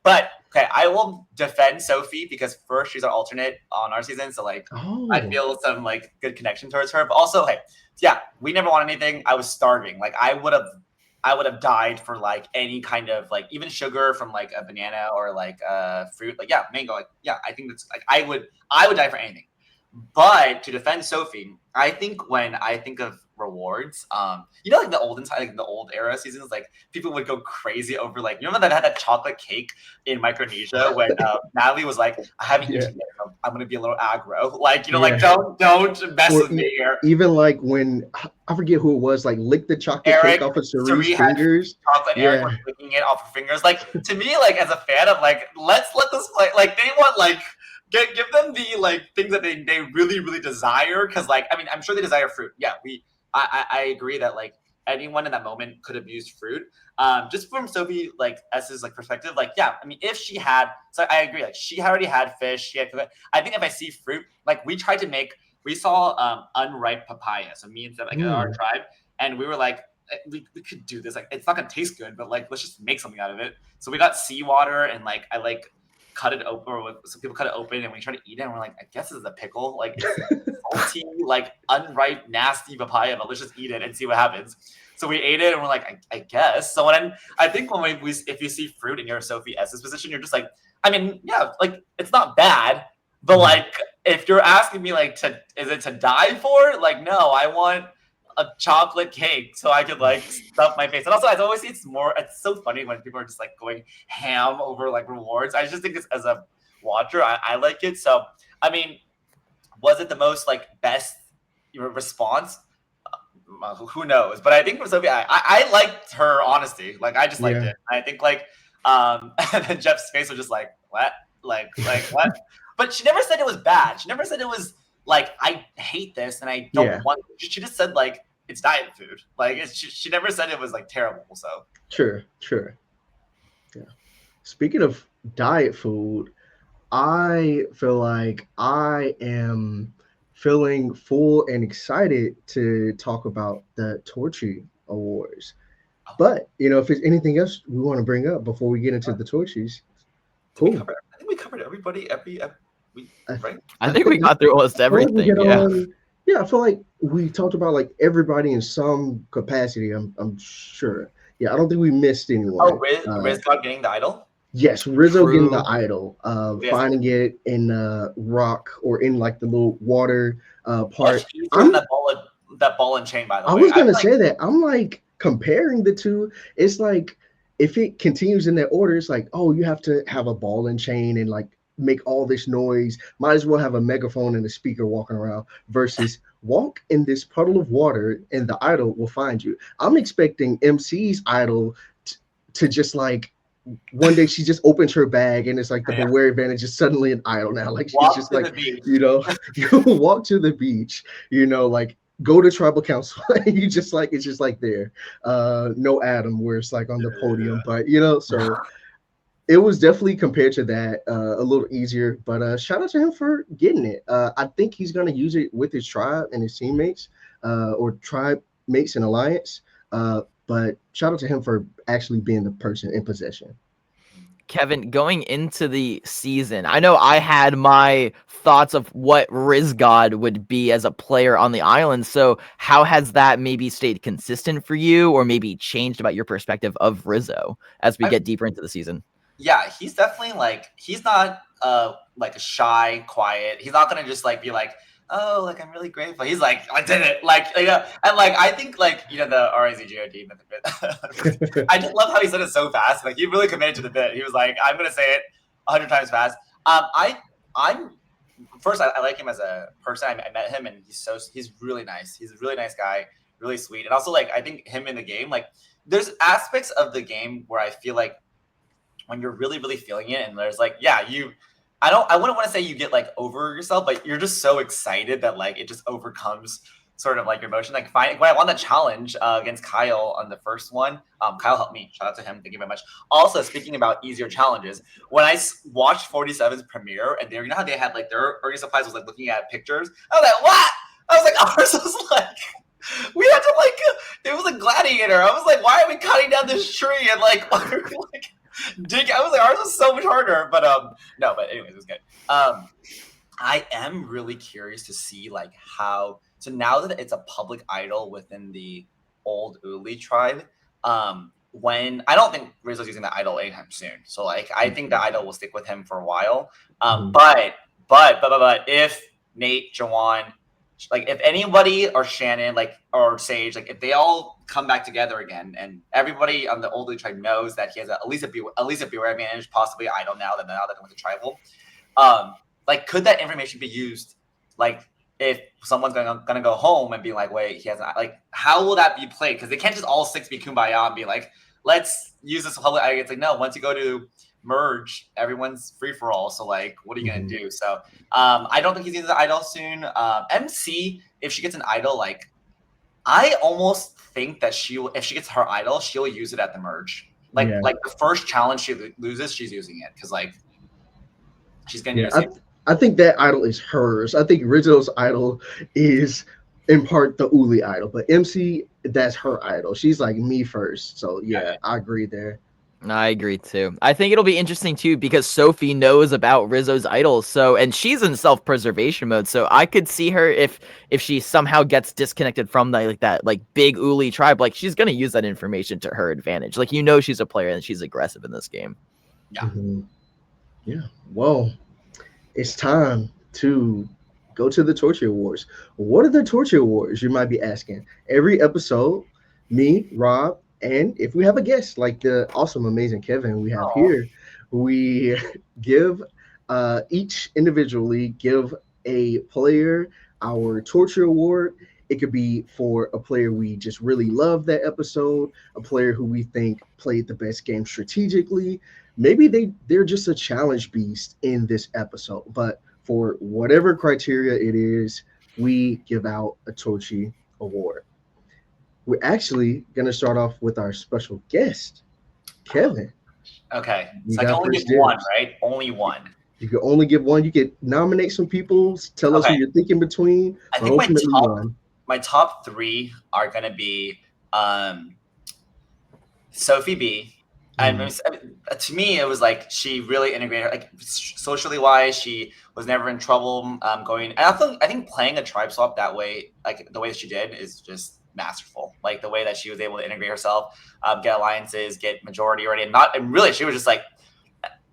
But okay, I will defend Sophie because first she's our alternate on our season, so like I Oh, feel some like good connection towards her. But also, hey, yeah, we never wanted anything. I was starving. Like I would have died for like any kind of like even sugar from like a banana or like fruit. Like yeah, mango. Like yeah, I think that's like I would die for anything. But to defend Sophie, I think when I think of rewards, like the olden time, like the old era seasons, like people would go crazy over like you remember that I had that chocolate cake in Micronesia when Natalie was like, I haven't yeah. eaten it. I'm gonna be a little aggro. Like, Yeah. like don't mess Or with me here. even like when I forget who it was, like lick the chocolate Eric, cake off of Cerise Cerie's had fingers. chocolate Eric was licking it off her fingers. Like to me, like as a fan of like, let's let this play. Like they want like give them the like things that they really, really desire. Cause like, I mean, I'm sure they desire fruit. Yeah, I agree that like anyone in that moment could have used fruit. Just from Sophie like S's like perspective, like yeah, I mean if she had, so I agree, like she already had fish. She had, I think if I see fruit, like we saw unripe papaya. So me and like our tribe, and we were like we could do this. Like it's not gonna taste good, but like let's just make something out of it. So we got seawater and like I like cut it open, or some people cut it open, and we try to eat it, and we're like, I guess this is a pickle. Like it's salty, like unripe, nasty papaya, but let's just eat it and see what happens. So we ate it, and we're like, I guess. So I think when if you see fruit in your Sophie S's position, you're just like, I mean, yeah, like it's not bad, but like if you're asking me like is it to die for? Like no, I want a chocolate cake so I could like stuff my face. And also I always see it's so funny when people are just like going ham over like rewards. I just think it's, as a watcher, I like it. So I mean, was it the most like best response? Who knows? But I think for Sophie, I liked her honesty. Like I just liked it. I think like and then Jeff's face was just like what? Like what? But she never said it was bad. She never said it was like I hate this and I don't want it. She just said like it's diet food. Like she never said it was like terrible. So Sure. Yeah. Speaking of diet food, I feel like I am feeling full and excited to talk about the Torchy Awards. But if there's anything else we want to bring up before we get into the Torchies, cool. I think we covered everybody. Right? I think we got through almost everything. Yeah, I feel like we talked about like everybody in some capacity. I'm sure. Yeah, I don't think we missed anyone. Oh, Riz got getting the idol. Yes, Rizzo getting the idol, finding it in rock or in like the little water part. That ball and chain, by the way. I was gonna say that. I'm like comparing the two. It's like if it continues in that order, it's like, oh, you have to have a ball and chain and like make all this noise. Might as well have a megaphone and a speaker walking around versus walk in this puddle of water and the idol will find you. I'm expecting MC's idol to just like one day she just opens her bag and it's like the Beware Advantage is suddenly an idol now. Like she's walk just to like, you walk to the beach, like go to tribal council. You just like, it's just like there. No Adam where it's like on the podium, but so it was definitely compared to that a little easier, but shout out to him for getting it. I think he's going to use it with his tribe and his teammates or tribe mates in alliance. But shout out to him for actually being the person in possession. Kevin, going into the season, I know I had my thoughts of what Rizgod would be as a player on the island. So how has that maybe stayed consistent for you or maybe changed about your perspective of Rizzo as we get deeper into the season? Yeah, he's definitely like, he's not like a shy, quiet. He's not going to just like be like, oh, like I'm really grateful. He's like, I did it. Like, and like I think like the RIZGOD. I just love how he said it so fast. Like he really committed to the bit. He was like, I'm gonna say it 100 times fast. I'm first I like him as a person. I met him and he's really nice. He's a really nice guy, really sweet. And also like I think him in the game, like there's aspects of the game where I feel like when you're really, really feeling it and there's like, I wouldn't want to say you get like over yourself, but you're just so excited that like it just overcomes sort of like your emotion. Like when I won the challenge against Kyle on the first one, Kyle helped me. Shout out to him. Thank you very much. Also, speaking about easier challenges, when I watched 47's premiere and how they had like their Ernie Supplies was like looking at pictures, I was like, what? I was like, ours was like we had to like, it was a gladiator. I was like, why are we cutting down this tree and like, like dig? I was like, ours was so much harder, but no, but anyways, it was good. I am really curious to see like how. So now that it's a public idol within the old Uli tribe, when I don't think Rizzo's using the idol anytime soon. So like, I think the idol will stick with him for a while. But if Nate, Jawan, like if anybody or Shannon, like or Sage, like if they all come back together again, and everybody on the old Uli tribe knows that he has at least a beware advantage, possibly idol now that they're with the tribal. Like, could that information be used? Like, if someone's gonna go home and be like, wait, he hasn't. Like, how will that be played? Because they can't just all six be kumbaya and be like, let's use this public. It's like, no. Once you go to merge, everyone's free for all. So, like, what are you gonna do? So, I don't think he's using the idol soon. MC, if she gets an idol, like, I almost think that if she gets her idol, she'll use it at the merge. Like the first challenge she loses, she's using it because like she's gonna do the same. I think that idol is hers. I think Rizzo's idol is in part the Uli idol, but MC, that's her idol. She's like me first. So yeah, I agree there. I agree too. I think it'll be interesting too because Sophi knows about Rizzo's idols, and she's in self-preservation mode. So I could see her if she somehow gets disconnected from that big Uli tribe, like she's gonna use that information to her advantage. Like she's a player and she's aggressive in this game. Yeah. Yeah. Well, it's time to go to the Torchy Awards. What are the Torchy Awards, you might be asking? Every episode, me, Rob, and if we have a guest like the awesome, amazing Kevin we have here, we give each individually give a player our Torchy Award. It could be for a player we just really love that episode, a player who we think played the best game strategically. Maybe they're just a challenge beast in this episode, but for whatever criteria it is, we give out a Torchy Award. We're actually going to start off with our special guest, Kevin. Okay, so I can only give one, right? Only one. You can only give one. You could nominate some people, tell us who you're thinking between. I think my top three are going to be Sophie B. And to me, it was like she really integrated, like socially wise, she was never in trouble going. And I think playing a tribe swap that way, like the way that she did, is just masterful. Like the way that she was able to integrate herself, get alliances, get majority already, and really she was just like,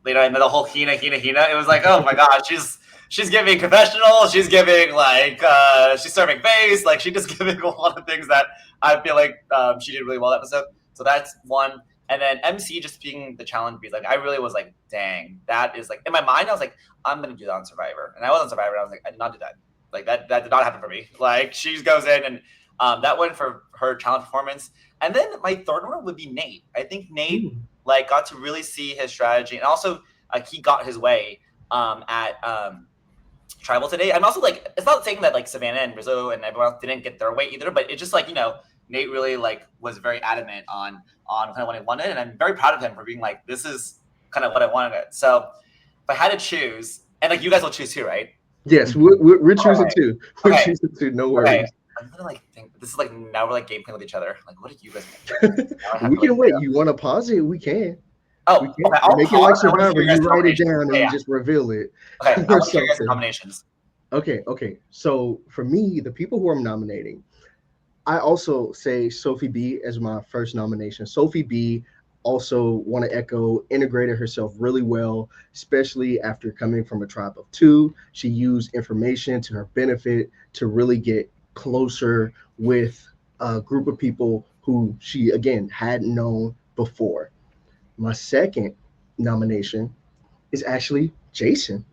and the whole Hina. It was like, oh my god, she's giving confessional, she's giving like she's serving base, like she just giving a lot of things that I feel like she did really well that episode. So that's one. And then MC just being the challenge beast, like I really was like, dang, that is like in my mind. I was like, I'm gonna do that on Survivor, and I was on Survivor. And I was like, I did not do that. Like that did not happen for me. Like she goes in and that went for her challenge performance. And then my third one would be Nate. I think Nate like got to really see his strategy, and also he got his way at Tribal today. I'm also like, it's not saying that like Savannah and Rizzo and everyone else didn't get their way either, but it's just like Nate really like was very adamant on kind of what he wanted, and I'm very proud of him for being like, this is kind of what I wanted. So if I had to choose, and like you guys will choose too, right? Yes, we're choosing too. We're choosing too. No worries. Okay. I'm gonna like think this is like now we're like game playing with each other. Like, what did you guys think? We can wait. You want to pause it? We can. Oh, we can. Okay. I'll make it like Survivor. You write it down and you just reveal it. Okay. I want to hear your guys' nominations. Okay. So for me, the people who I'm nominating, I also say Sophie B as my first nomination. Sophie B also want to echo, integrated herself really well, especially after coming from a tribe of two. She used information to her benefit to really get closer with a group of people who she, again, hadn't known before. My second nomination is actually Jason.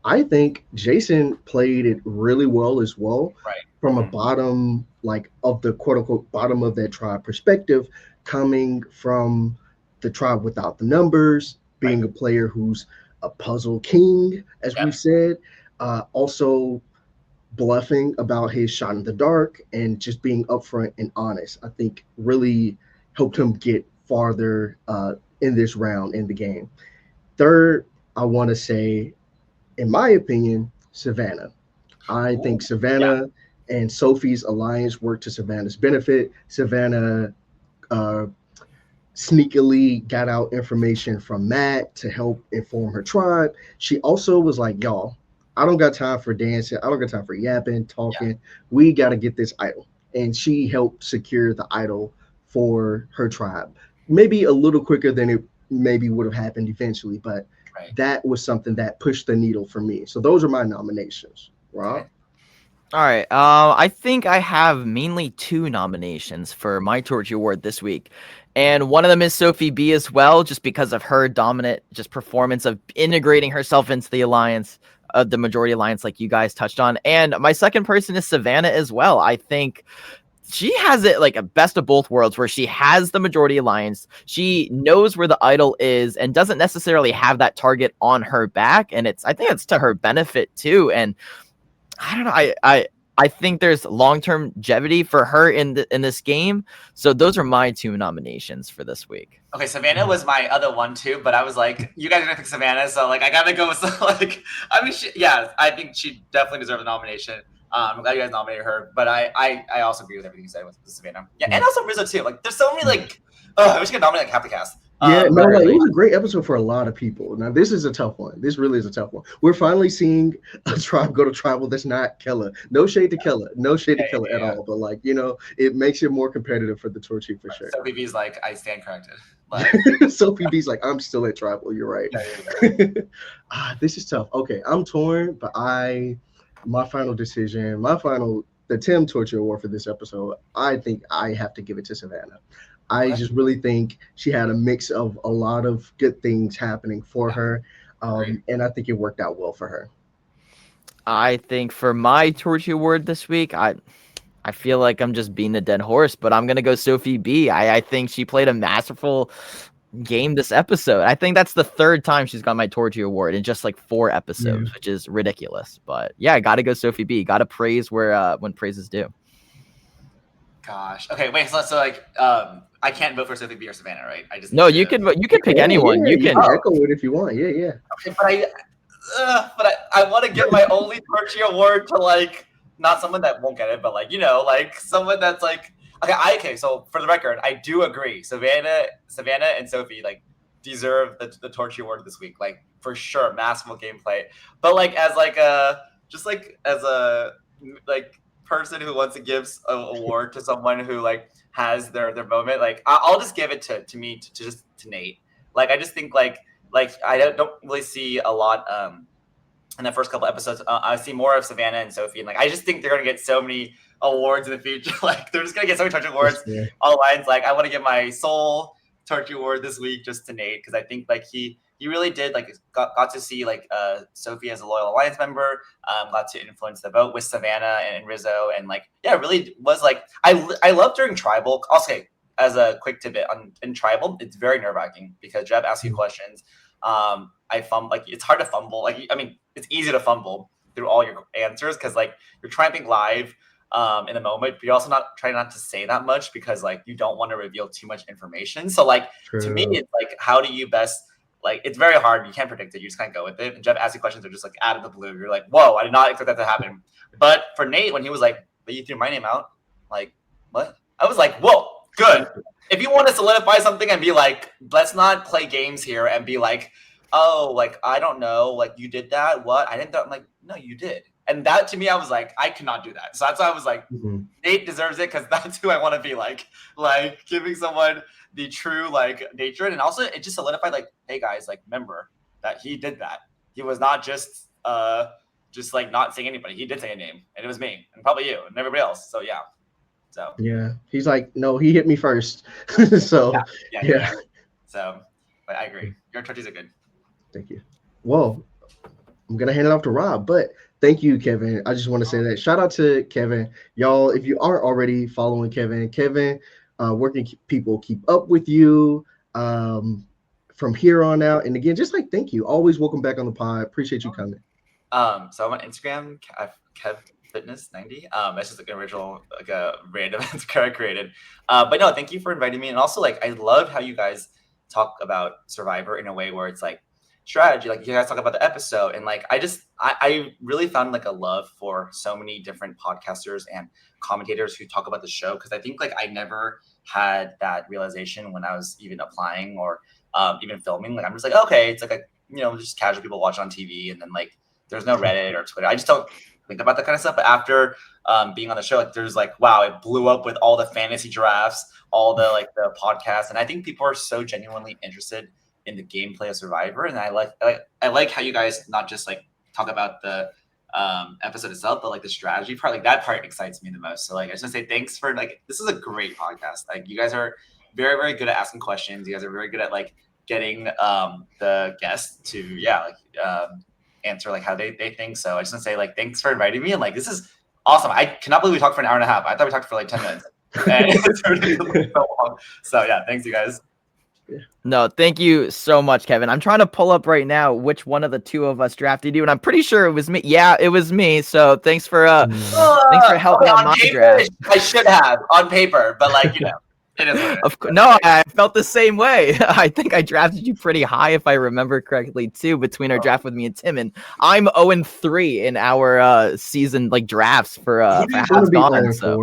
I think Jason played it really well as well. Right. From a bottom, like of the quote unquote bottom of that tribe perspective, coming from the tribe without the numbers, being a player who's a puzzle king, as we've said, also bluffing about his shot in the dark and just being upfront and honest, I think really helped him get farther in this round in the game. Third, I want to say, in my opinion, Savannah. I think Savannah and Sophie's alliance worked to Savannah's benefit. Savannah uh, sneakily got out information from Matt to help inform her tribe. She also was like, y'all, I don't got time for dancing. I don't got time for yapping, Yeah. talking. We got to get this idol. And she helped secure the idol for her tribe. Maybe a little quicker than it maybe would have happened eventually, but Right. that was something that pushed the needle for me. So those are my nominations. Rob? Okay. All right. I think I have mainly 2 nominations for my Torchy Award this week. And one of them is Sophie B as well, just because of her dominant just performance of integrating herself into the alliance, the majority alliance, like you guys touched on. And my second person is Savannah as well. I think she has it like a best of both worlds where she has the majority alliance. She knows where the idol is and doesn't necessarily have that target on her back. And I think it's to her benefit too. And I don't know. I think there's long-term longevity for her in this game. So those are my 2 nominations for this week. Okay, Savannah was my other one too, but I was like, you guys are gonna pick Savannah, so like I gotta go with like. I mean, I think she definitely deserved the nomination. I'm glad you guys nominated her, but I also agree with everything you said with Savannah. Yeah, and also Rizzo too. Like, there's so many like. I wish you could nominate like half the cast. Yeah, no, like, Right. it was a great episode for a lot of people. Now, this is a tough one. This really is a tough one. We're finally seeing a tribe go to tribal that's not Kella. No shade to Kella. No shade to Kella at all. But, like, it makes it more competitive for the Torchy for sure. So BB's like, I stand corrected. Like, Sophie B's like, I'm still at tribal. You're right. This is tough. Okay, I'm torn, but my final decision, the Tim Torchy Award for this episode, I think I have to give it to Savannah. I just really think she had a mix of a lot of good things happening for her, and I think it worked out well for her. I think for my Torchy Award this week, I feel like I'm just being a dead horse, but I'm gonna go Sophie B. I think she played a masterful game this episode. I think that's the 3rd time she's got my Torchy Award in just like 4 episodes, which is ridiculous. But yeah, I gotta go Sophie B. Gotta praise where when praise is due. Gosh. Okay, wait. So like, I can't vote for Sophie B or Savannah, right? I just No, you can pick anyone. Yeah, You can. echo it if you want. Yeah, yeah. Okay, but I want to give my only Torchy Award to like not someone that won't get it, but like like someone that's like okay. So for the record, I do agree. Savannah, and Sophie like deserve the Torchy Award this week, like for sure, masterful gameplay. But like as like a like person who wants to give an award to someone who like has their moment, like I'll just give it to Nate. Like I just think like I don't really see a lot in the first couple episodes. I see more of Savannah and Sophie, and like I just think they're gonna get so many awards in the future. Like they're just gonna get so many Torchy Awards. Yeah. All lines. Like I want to give my sole Torchy Award this week just to Nate because I think like he really did like got to see like Sophie as a loyal alliance member, got to influence the vote with Savannah and Rizzo, and like really was like I love during tribal. Also, as a quick tidbit in tribal, it's very nerve-wracking because Jeb asks you questions. I fumble, like it's hard to fumble. Like I mean, it's easy to fumble through all your answers because like you're trying to think live in the moment, but you're also trying not to say that much because like you don't want to reveal too much information. So like to me, it's like how do you best like it's very hard. You can't predict it. You just kind of go with it. And Jeff asking questions are just like out of the blue. You're like, whoa, I did not expect that to happen. But for Nate, when he was like, but you threw my name out, like what? I was like, whoa, good. If you want to solidify something and be like, let's not play games here and be like, oh, like I don't know, like you did that. What? I didn't. I'm like, no, you did. And that to me, I was like, I cannot do that. So that's why I was like, Nate deserves it because that's who I want to be like giving someone the true like nature. And also it just solidified like, hey guys, like remember that he did that. He was not just like not saying anybody. He did say a name and it was me and probably you and everybody else. So yeah. So yeah, he's like, no, he hit me first. So yeah. So but I agree. Your Torchies are good. Thank you. Well, I'm gonna hand it off to Rob, but thank you, Kevin. I just want to say that shout out to Kevin, y'all. If you aren't already following Kevin, where can people keep up with you from here on out? And again, just like thank you. Always welcome back on the pod. Appreciate you coming. So I'm on Instagram, KevFitness90. That's just like an original, like a random Instagram I created. But no, thank you for inviting me. And also, like, I love how you guys talk about Survivor in a way where it's like strategy. Like you guys talk about the episode, and like I really found like a love for so many different podcasters and commentators who talk about the show, because I think like I never had that realization when I was even applying or even filming. Like I'm just like, okay, it's like a just casual people watch on TV, and then like there's no Reddit or Twitter. I just don't think about that kind of stuff. But after being on the show, like there's like, wow, it blew up with all the fantasy drafts, all the like the podcasts, and I think people are so genuinely interested in the gameplay of Survivor, and I like how you guys not just like talk about the episode itself, but like the strategy part. Like that part excites me the most. So like I just want to say thanks for like, this is a great podcast. Like you guys are very, very good at asking questions. You guys are very good at like getting the guests to answer like how they think. So I just want to say like thanks for inviting me, and like this is awesome. I cannot believe we talked for an hour and a half. I thought we talked for like 10 minutes. And it's already so long. So yeah, thanks you guys. No, thank you so much, Kevin. I'm trying to pull up right now which one of the two of us drafted you, and I'm pretty sure it was me. Yeah, it was me. So thanks for helping out my draft. I should have on paper, but like it is. Of course, no, I felt the same way. I think I drafted you pretty high, if I remember correctly, too. Between our draft with me and Tim, and I'm 0-3 in our season like drafts for House Gone. So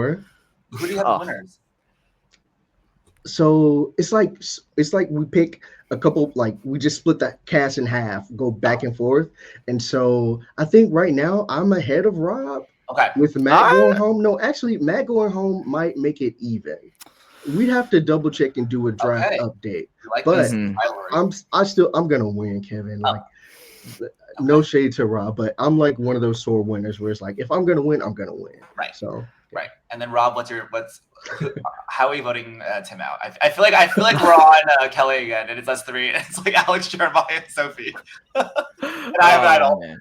who do you have winners? So it's like we pick a couple, like we just split that cast in half, go back and forth. And so I think right now I'm ahead of Rob. Okay. With Matt going home. No, actually Matt going home might make it even. We'd have to double check and do a draft update. Like but I'm gonna win, Kevin. Like no shade to Rob, but I'm like one of those sore winners where it's like if I'm gonna win, I'm gonna win. Right. So right. And then Rob, how are we voting Tim out? I feel like we're on Kelly again, and it's us three. And it's like Alex, Jeremiah, and Sophie. And I don't.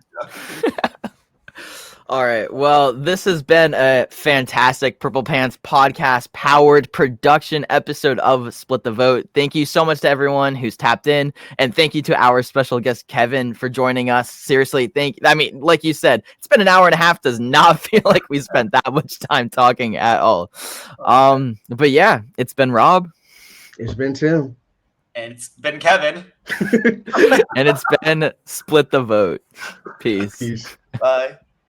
All right. Well, this has been a fantastic Purple Pants podcast powered production episode of Split the Vote. Thank you so much to everyone who's tapped in, and thank you to our special guest Kevin for joining us. Seriously, like you said, it's been an hour and a half. Does not feel like we spent that much time talking at all. But yeah, it's been Rob. It's been Tim. And it's been Kevin. And it's been Split the Vote. Peace. Peace. Bye.